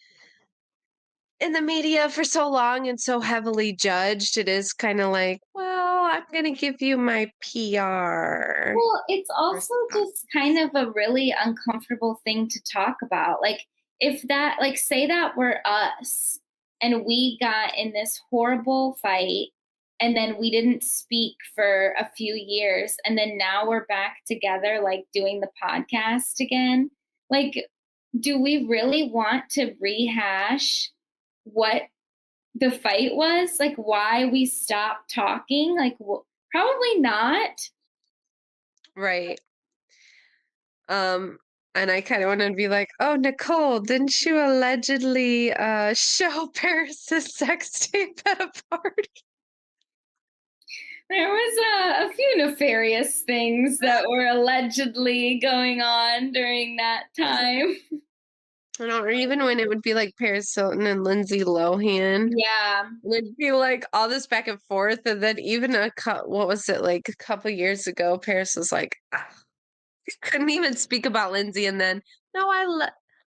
in the media for so long and so heavily judged. It is kind of like, well, I'm going to give you my PR Well, it's also response. just kind of a really uncomfortable thing to talk about. Like, if that, like, say that were us and we got in this horrible fight and then we didn't speak for a few years and then now we're back together, like doing the podcast again. Like, do we really want to rehash what the fight was? Like, why we stopped talking? Like, probably not. Right. Um, and I kind of want to be like, oh, Nicole, didn't you allegedly show Paris's sex tape at a party? There was a few nefarious things that were allegedly going on during that time. I don't, or even when it would be like Paris Hilton and Lindsay Lohan. Yeah. And it'd be like all this back and forth. And then even what was it, like a couple years ago, Paris was like, "Ah, couldn't even speak about Lindsay. And then, no,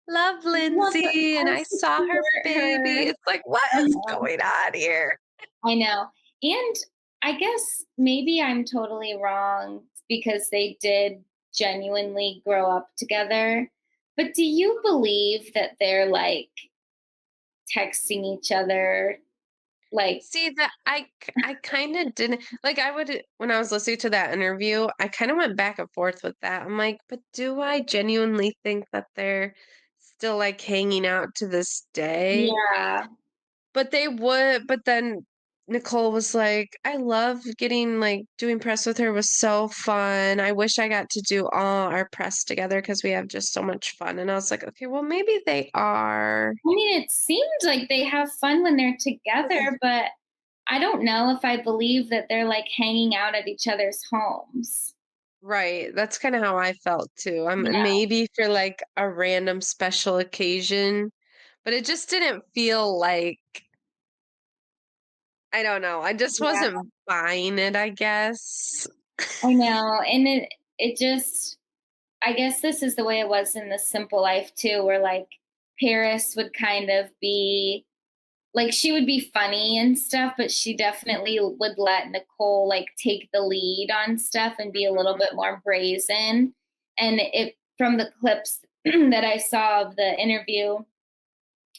love Love her. Lindsay and I I saw her support baby. her. It's like, what I is know. going on here? I know. And I guess maybe I'm totally wrong because they did genuinely grow up together. But do you believe that they're like texting each other? Like, See that I kind of didn't like I would when I was listening to that interview, I kind of went back and forth with that. I'm like, but do I genuinely think that they're still like hanging out to this day? yeah. But they would, but then Nicole was like, I love getting like doing press with her was so fun. I wish I got to do all our press together because we have just so much fun. And I was like, okay, well, maybe they are. I mean, it seems like they have fun when they're together, but I don't know if I believe that they're like hanging out at each other's homes. Right, that's kinda how I felt too. Yeah, Maybe for, like, a random special occasion, but it just didn't feel like I don't know, I just yeah, wasn't buying it, I guess. I know. And it just I guess this is the way it was in The Simple Life too, where like Paris would kind of be like she would be funny and stuff, but she definitely would let Nicole like take the lead on stuff and be a little bit more brazen. And it from the clips that I saw of the interview,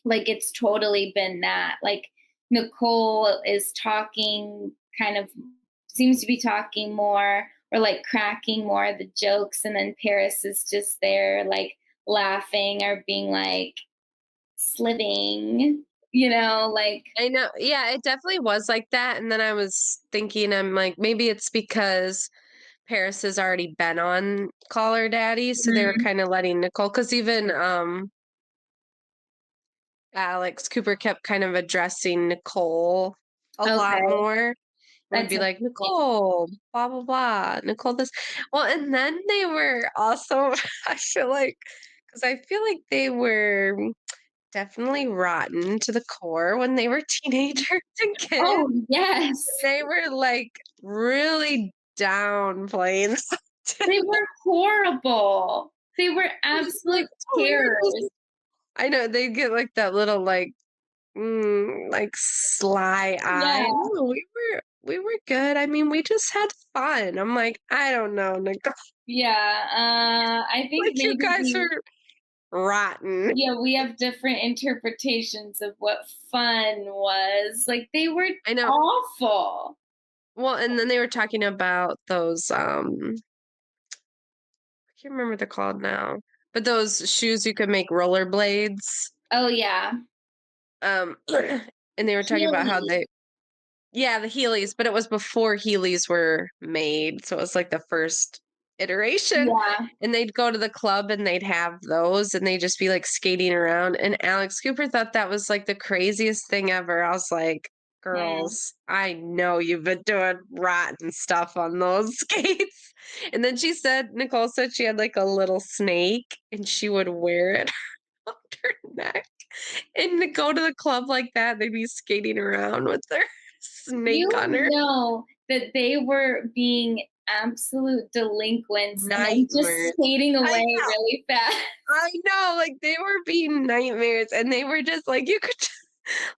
like it's totally been that. Like Nicole is talking kind of seems to be talking more or like cracking more of the jokes and then Paris is just there like laughing or being like sliving, like I know, yeah, it definitely was like that, and then I was thinking, I'm like, maybe it's because Paris has already been on Call Her Daddy, so they were mhm, kinda letting Nicole, because even, Alex Cooper kept kind of addressing Nicole a lot okay, more. Would that's be like, interesting. "Nicole, blah, blah, blah, Nicole this." Well, and then they were also I feel like, because I feel like they were definitely rotten to the core when they were teenagers and kids. Oh, yes. They were, like, really downplaying something. They were horrible. They were It's like, absolute "Oh, you're terrors. just" I know, they get, like, that little, like like sly eye. Yeah. No, we were good. I mean, we just had fun. I'm like, I don't know, Nicole. Yeah, I think Like you maybe guys we are rotten. yeah, we have different interpretations of what fun was. Like, they were I know. awful. Well, and then they were talking about those I can't remember what they're called now. But those shoes you could make rollerblades. Oh, yeah. Um and they were talking about how Healy. they yeah, the Heelys, but it was before Heelys were made, so it was like the first iteration, Yeah, and they'd go to the club and they'd have those, and they'd just be, like, skating around, and Alex Cooper thought that was, like, the craziest thing ever. I was like, mm. "Girls, I know you've been doing rotten stuff on those skates." And then Nicole said she had, like, a little snake, and she would wear it around her neck. And to go to the club like that, they'd be skating around with their snake on You her. know that they were being absolute delinquents and then just Nightmares. skating I away know, really fast. I know, like, they were being nightmares, and they were just like, you could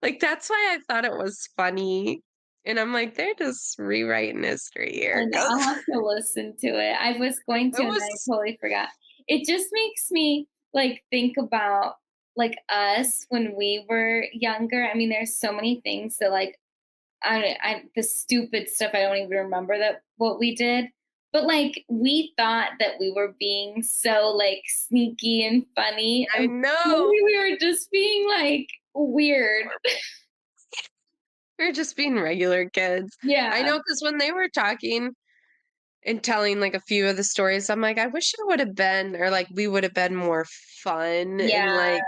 like, that's why I thought it was funny, and I'm like, "They're just rewriting history here," And 'cause I'll have to listen to it. I was going it to, and was I totally forgot. It just makes me, like, think about, like, us when we were younger. I mean, there's so many things that, like, I the stupid stuff I don't even remember that what we did. But, like, we thought that we were being so, like, sneaky and funny, I and know. maybe we were just being, like, weird. We're just being regular kids. I Yeah. know, because when they were talking and telling, like, a few of the stories, I'm like, "I wish it would have been or, like, we would have been more fun and, Yeah. like,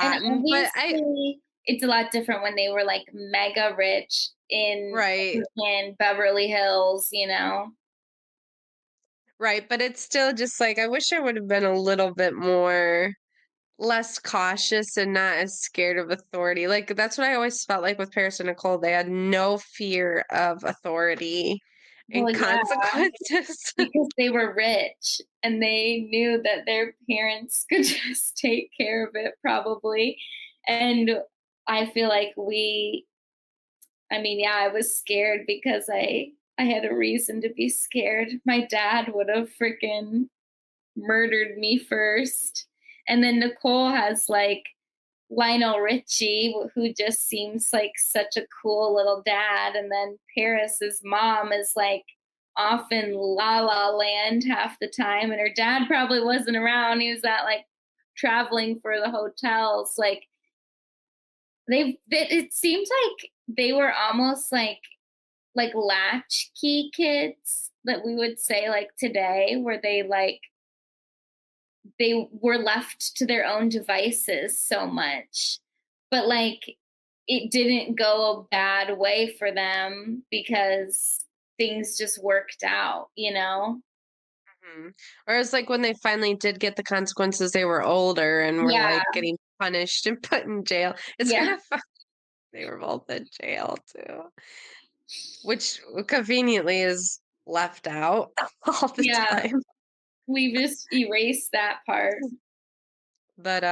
And rotten," but I obviously, it's a lot different when they were, like, mega rich in right, freaking Beverly Hills, you know? right, but it's still just, like, I wish I would have been a little bit more less cautious and not as scared of authority, like, that's what I always felt like with Paris and Nicole, they had no fear of authority Well, and yeah, consequences. because they were rich and they knew that their parents could just take care of it probably, and I feel like I mean, yeah, I was scared because I had a reason to be scared. My dad would have freaking murdered me first. And then Nicole has like Lionel Richie, who just seems like such a cool little dad. And then Paris's mom is like off in La La Land half the time. And her dad probably wasn't around. He was at like traveling for the hotels. Like it seems like they were almost like latchkey kids that we would say like today, where they were left to their own devices so much. But like it didn't go a bad way for them because things just worked out, you know? Mhm. Whereas, like, when they finally did get the consequences, they were older and were, Yeah, like, getting punished and put in jail. It's yeah, kind of fun they were both in jail too, which conveniently is left out all the yeah. time. We just erased that part. But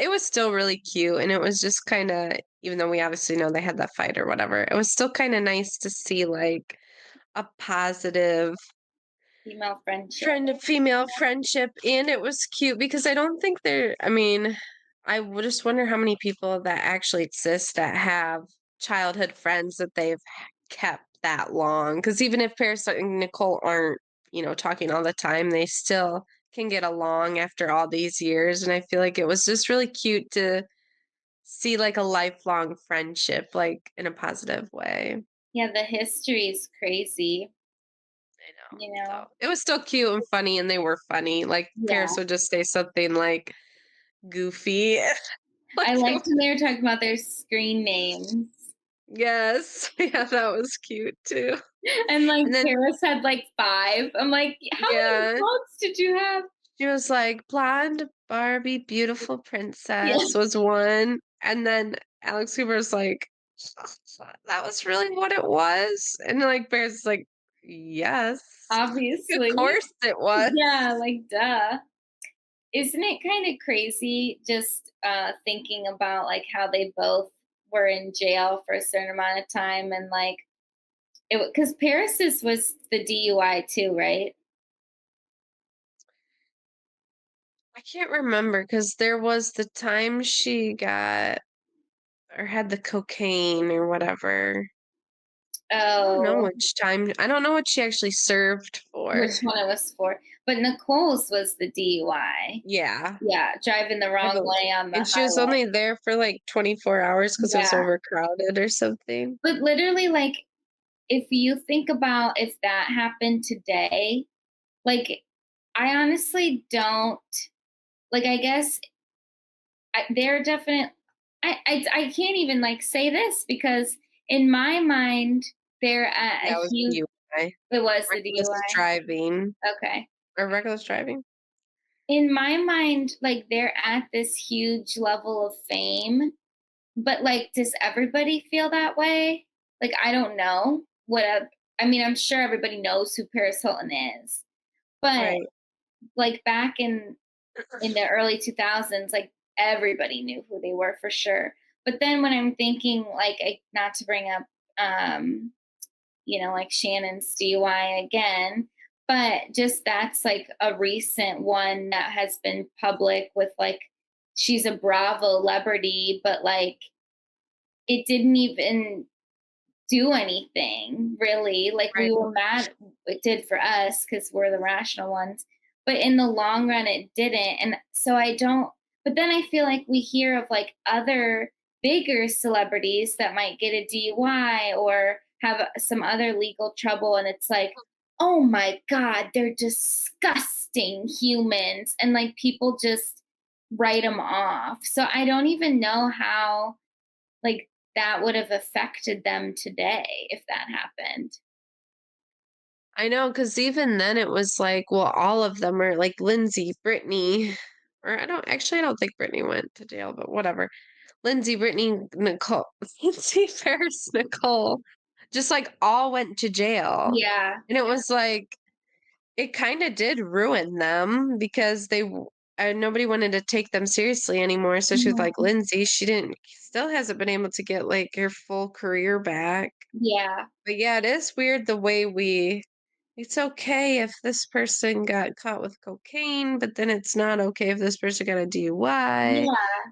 it was still really cute, and it was just kinda even though we obviously know they had that fight or whatever, it was still kinda nice to see, like, a positive Female friendship. friend to female friendship, and it was cute because I don't think I mean, I would just wonder how many people that actually exist that have childhood friends that they've kept that long. Because even if Paris and Nicole aren't, talking all the time, they still can get along after all these years, and I feel like it was just really cute to see, like, a lifelong friendship, like, in a positive way. Yeah, the history is crazy, I know. you know? So, it was still cute and funny, and they were funny, like, Yeah. Paris would just say something, like, goofy, like, I it liked when was they were talking about their screen names. yes, yeah, that was cute too. And like And then Paris had like 5. I'm like, how many yeah, dogs did you have? she was like, "Blonde Barbie, beautiful Yeah, princess" was one, and then Alex Cooper's like, "That was really what it was?" And, like, Paris is like, "Yes, of obviously. course it was." Yeah, like duh. Isn't it kind of crazy just thinking about like how they both were in jail for a certain amount of time, and like it because Paris's was the DUI too, right? I can't remember because there was the time she got or had the cocaine or whatever. Oh, I don't know what she actually served which for. one it was for? But Nicole's was the DUI. Yeah, Yeah, driving the I wrong bel way on the and she was highway. only there for, like, 24 hours because it was Yeah, overcrowded or something. but literally, like, if you think about if that happened today, like, I honestly don't like, I guess they're definite I can't even, like, say this because in my mind, they're at a Yeah, it was huge DUI. it was the Reckless DUI? driving Okay. or reckless driving? In my mind, like, they're at this huge level of fame, but, like, does everybody feel that way? Like, I don't know. I mean, I'm sure everybody knows who Paris Hilton is, but, Right. like, back in the early 2000s, like, everybody knew who they were for sure. But then when I'm thinking, like, not to bring up, um, like Shannon's DUI again, but just that's like a recent one that has been public with like, she's a Bravo celebrity, but like, it didn't even do anything really. Like we Right. were mad it did for us because we're the rational ones. But in the long run it didn't. And so I don't but then I feel like we hear of like other bigger celebrities that might get a DUI or have some other legal trouble and it's like, oh my God, they're disgusting humans. And like people just write them off. So I don't even know how like, that would have affected them today if that happened. I know, because even then it was like, well, all of them are like Lindsay, Brittany, or I don't think Brittany went to jail, but whatever. Lindsay, Brittany, Nicole, Lindsay, Ferris, Nicole, just like all went to jail. Yeah. And it was like, it kind of did ruin them because nobody wanted to take them seriously anymore. So she was like, Mhm. Lindsay, still hasn't been able to get like her full career back. Yeah. But yeah, it is weird the way it's okay if this person got caught with cocaine, but then it's not okay if this person got a DUI. Yeah.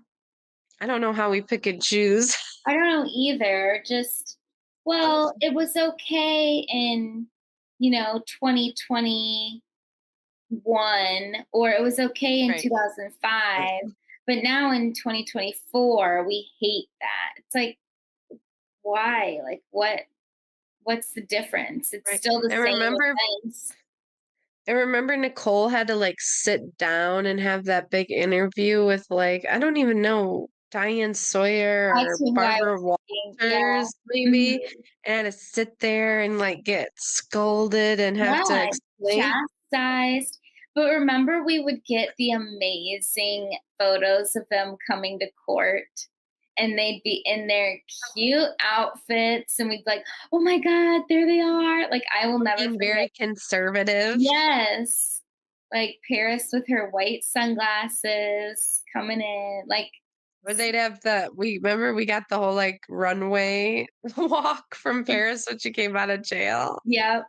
I don't know how we pick and choose. I don't know either. Just, well, it was okay in, 2021, or it was okay in Right. 2005, but now in 2024, we hate that. It's like, why? Like, what's the difference? It's Right. still the I same remember offense. I remember Nicole had to like sit down and have that big interview with like I don't even know Diane Sawyer That's or who I Barbara was thinking. Yeah. Walters maybe, Mhm. and had to sit there and like get scolded and have to Yeah, explain. chastised. But remember we would get the amazing photos of them coming to court, and they'd be in their cute outfits, and we'd be like, "Oh my god, there they are." Like, I will never Looking forget. very conservative. Yes. Like, Paris with her white sunglasses coming in, like Or they'd have we remember we got the whole like runway walk from Paris when she came out of jail. Yep.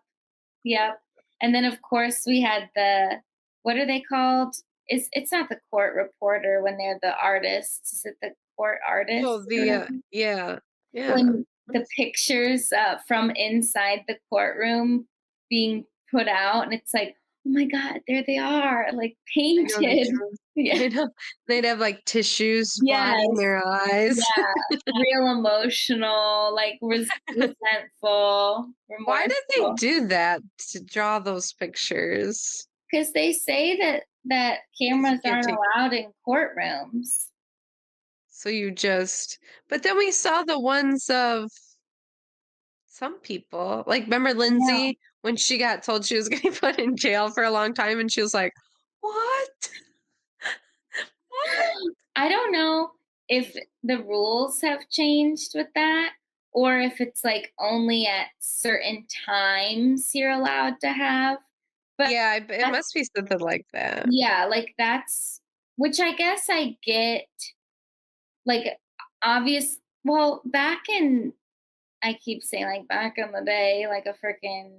Yep. And then of course we had the what are they called? It's not the court reporter when they're the artists. Is it the court artists Oh, or whatever? yeah, yeah. When the pictures from inside the courtroom being put out and it's like, oh my God, there they are, like I know the painted. truth. Yeah. I know. They'd have, like, tissues blocking Yes. their eyes. Yeah. Real emotional, like resentful, Why did they remorseful. do that to draw those pictures? Because they say that 'Cause you cameras can't aren't take allowed in courtrooms. so you just but then we saw the ones of some people. Like, remember I know. Lindsay when she got told she was getting put in jail for a long time, and she was like, "What? What?" I don't know if the rules have changed with that or if it's, like, only at certain times you're allowed to have, but Yeah, it that's must be something like that. yeah, like, that's which I guess I get, like, obvious Well, back in I keep saying like back in the day, like a freaking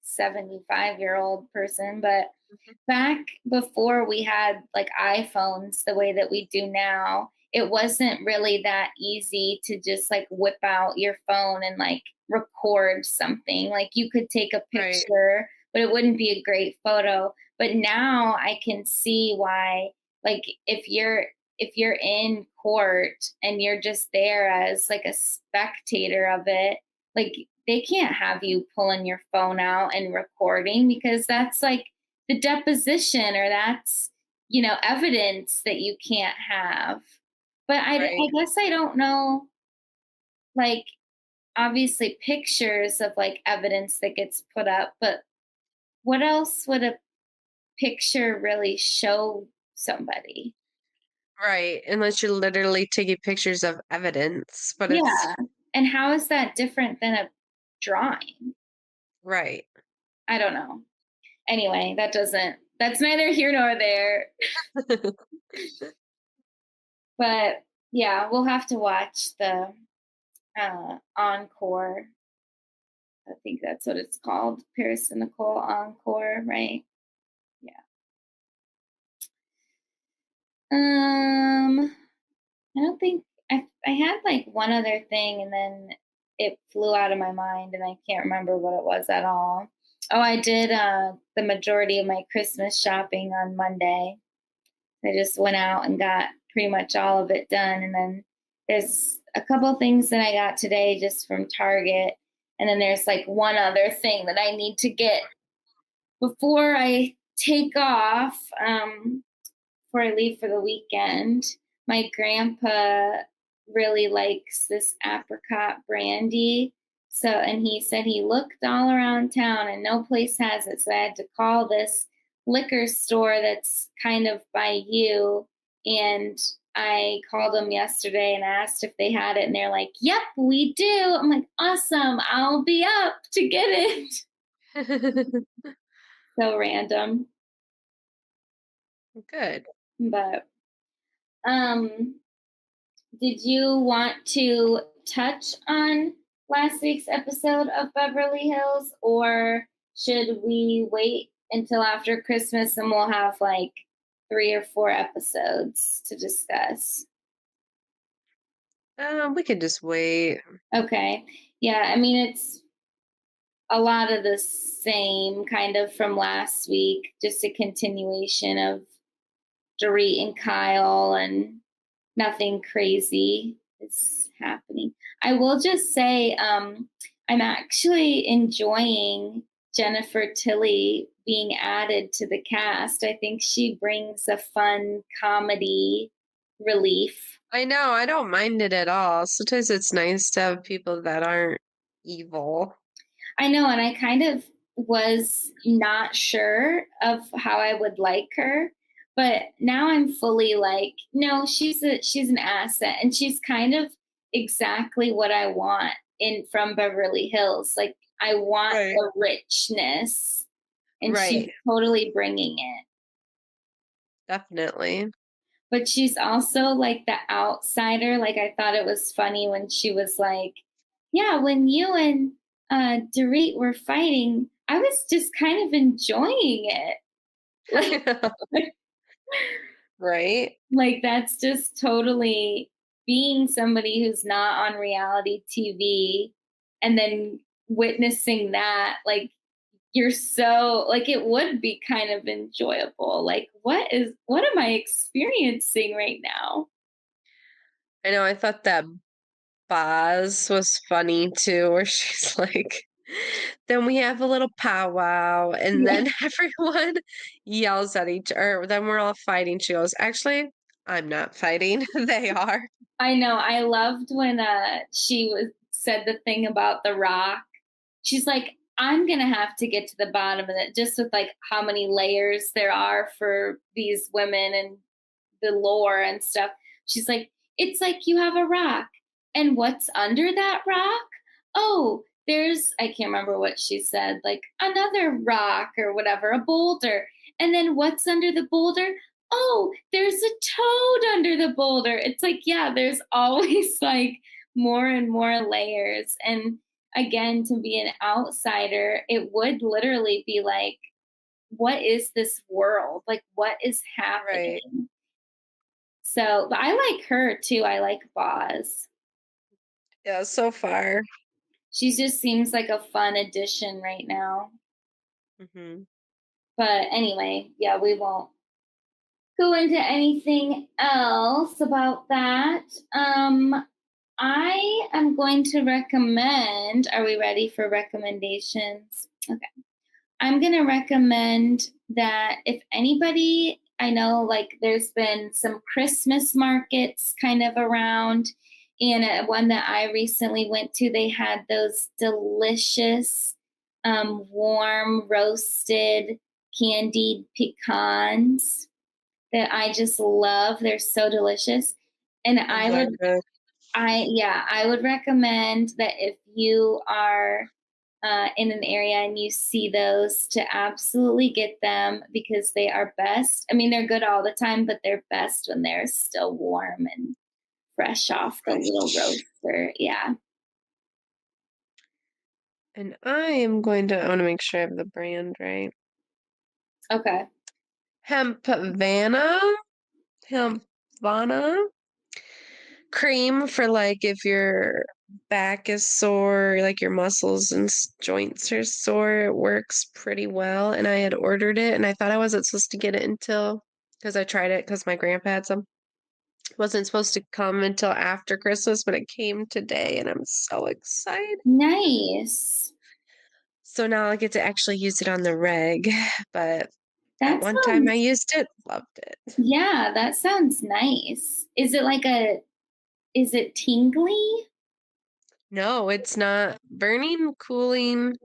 75-year-old person, but Mhm. back before we had like iPhones the way that we do now, it wasn't really that easy to just like whip out your phone and like record something. Like you could take a Right, picture, but it wouldn't be a great photo. But now I can see why, like if you're in court and you're just there as like a spectator of it, like they can't have you pulling your phone out and recording because that's like the deposition or that's evidence that you can't have. But I right, guess I don't know, like obviously pictures of like evidence that gets put up, but what else would a picture really show somebody? right, unless you're literally taking pictures of evidence, but it's Yeah, and how is that different than a drawing? right. I don't know. Anyway, that's neither here nor there. But yeah, we'll have to watch the encore. I think that's what it's called. Paris and Nicole encore, right? Yeah. I don't think I had like one other thing and then it flew out of my mind and I can't remember what it was at all. Oh, I did the majority of my Christmas shopping on Monday. I just went out and got pretty much all of it done. And then there's a couple things that I got today just from Target. And then there's like one other thing that I need to get before I take off, before I leave for the weekend. My grandpa really likes this apricot brandy. So, and he said he looked all around town and no place has it. So I had to call this liquor store that's kind of by you. And I called them yesterday and asked if they had it. And they're like, yep, we do. I'm like, awesome. I'll be up to get it. So random. Good. But um did you want to touch on last week's episode of Beverly Hills, or should we wait until after Christmas and we'll have like 3 or 4 episodes to discuss? We could just wait. Okay. Yeah, I mean, it's a lot of the same kind of from last week, just a continuation of Dorit and Kyle, and nothing crazy is happening. I will just say, I'm actually enjoying Jennifer Tilly being added to the cast. I think she brings a fun comedy relief. I know, I don't mind it at all. Sometimes it's nice to have people that aren't evil. I know, and I kind of was not sure of how I would like her, but now I'm fully like, no, she's an asset, and she's kind of exactly what I want in from Beverly Hills. Like I want Right. the richness, and she's Right. totally bringing it. Definitely. But she's also like the outsider. Like I thought it was funny when she was like, "Yeah, when you and Dorit were fighting, I was just kind of enjoying it." Like, Right? like that's just totally being somebody who's not on reality TV, and then witnessing that. Like you're so like it would be kind of enjoyable. Like what am I experiencing right now? I know, I thought that Boz was funny too, where she's like, then we have a little powwow, and Yeah. then everyone yells at each or then we're all fighting. She goes, actually, I'm not fighting. They are. I know. I loved when she was said the thing about the rock. She's like, I'm gonna have to get to the bottom of it, just with like how many layers there are for these women and the lore and stuff. She's like, it's like you have a rock, and what's under that rock? Oh, there's I can't remember what she said, like another rock or whatever, a boulder. And then what's under the boulder? Oh, there's a toad under the boulder. It's like, yeah, there's always like more and more layers. And again, to be an outsider, it would literally be like, what is this world? Like, what is Right. happening? So, but I like her too. I like Boz. Yeah, so far. She just seems like a fun addition right now. Mhm. But anyway, yeah, we won't go into anything else about that. I am going to recommend, are we ready for recommendations? Okay. I'm going to recommend that if anybody, I know like there's been some Christmas markets kind of around, and one that I recently went to, they had those delicious, warm, roasted, candied pecans that I just love. They're so delicious. And Those are good. I would recommend that if you are in an area and you see those, to absolutely get them because they are best. I mean, they're good all the time, but they're best when they're still warm and fresh off the little Fresh. roaster. Yeah. And I wanna make sure I have the brand right. Okay. Hempvana? Hempvana? Cream for, like, if your back is sore, like, your muscles and joints are sore, it works pretty well, and I had ordered it, and I thought I wasn't supposed to get it until because I tried it because my grandpa had some. Wasn't supposed to come until after Christmas, but it came today, and I'm so excited. Nice. So now I get to actually use it on the reg, but that That one time I sounds, used it, loved it. yeah, that sounds nice. Is it tingly? No, it's not burning, cooling,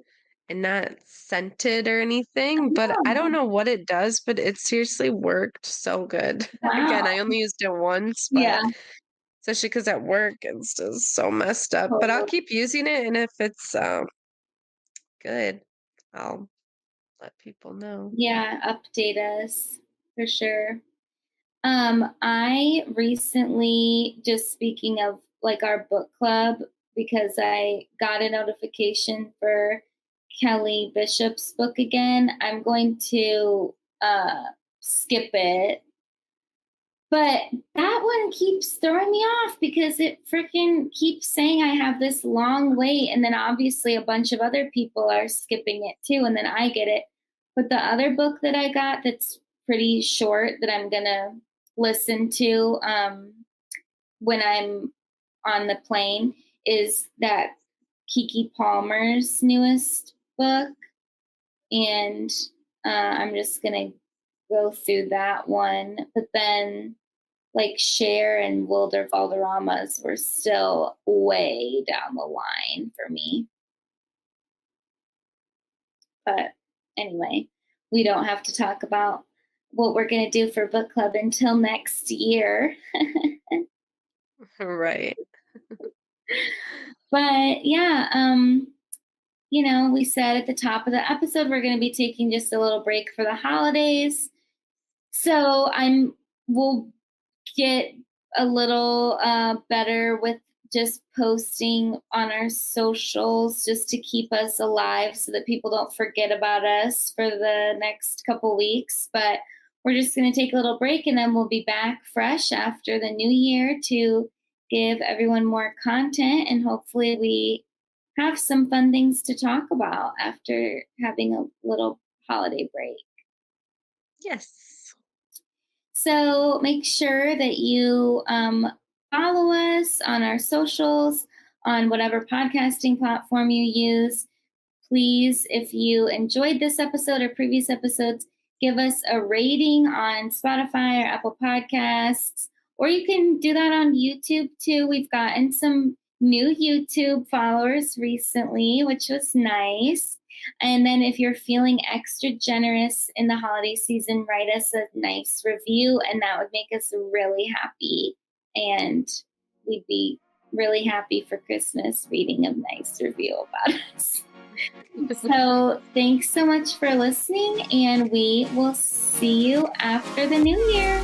and not scented or anything, but I don't Oh, know what it does, but it seriously worked so good. wow. Again, I only used it once, Yeah, but especially because at work, it's just so messed up, but I'll totally. keep using it, and if it's, good, I'll let people know. Yeah, update us for sure. I recently, just speaking of like our book club, because I got a notification for Kelly Bishop's book again, I'm going to skip it. But that one keeps throwing me off because it freaking keeps saying I have this long wait. And then obviously a bunch of other people are skipping it too. And then I get it. But the other book that I got that's pretty short that I'm going to listen to when I'm on the plane is that Kiki Palmer's newest book. And I'm just going to go through that one. But then like Cher and Wilder Valderramas were still way down the line for me. But anyway, we don't have to talk about what we're going to do for book club until next year. Right. But yeah, we said at the top of the episode we're going to be taking just a little break for the holidays. So we'll get a little better with just posting on our socials just to keep us alive so that people don't forget about us for the next couple weeks. But we're just going to take a little break and then we'll be back fresh after the new year to give everyone more content, and hopefully we have some fun things to talk about after having a little holiday break. Yes. So make sure that you follow us on our socials, on whatever podcasting platform you use. Please, if you enjoyed this episode or previous episodes, give us a rating on Spotify or Apple Podcasts, or you can do that on YouTube too. We've gotten some new YouTube followers recently, which was nice. And then if you're feeling extra generous in the holiday season, write us a nice review, and that would make us really happy. And we'd be really happy for Christmas reading a nice review about us. So thanks so much for listening, and we will see you after the new year.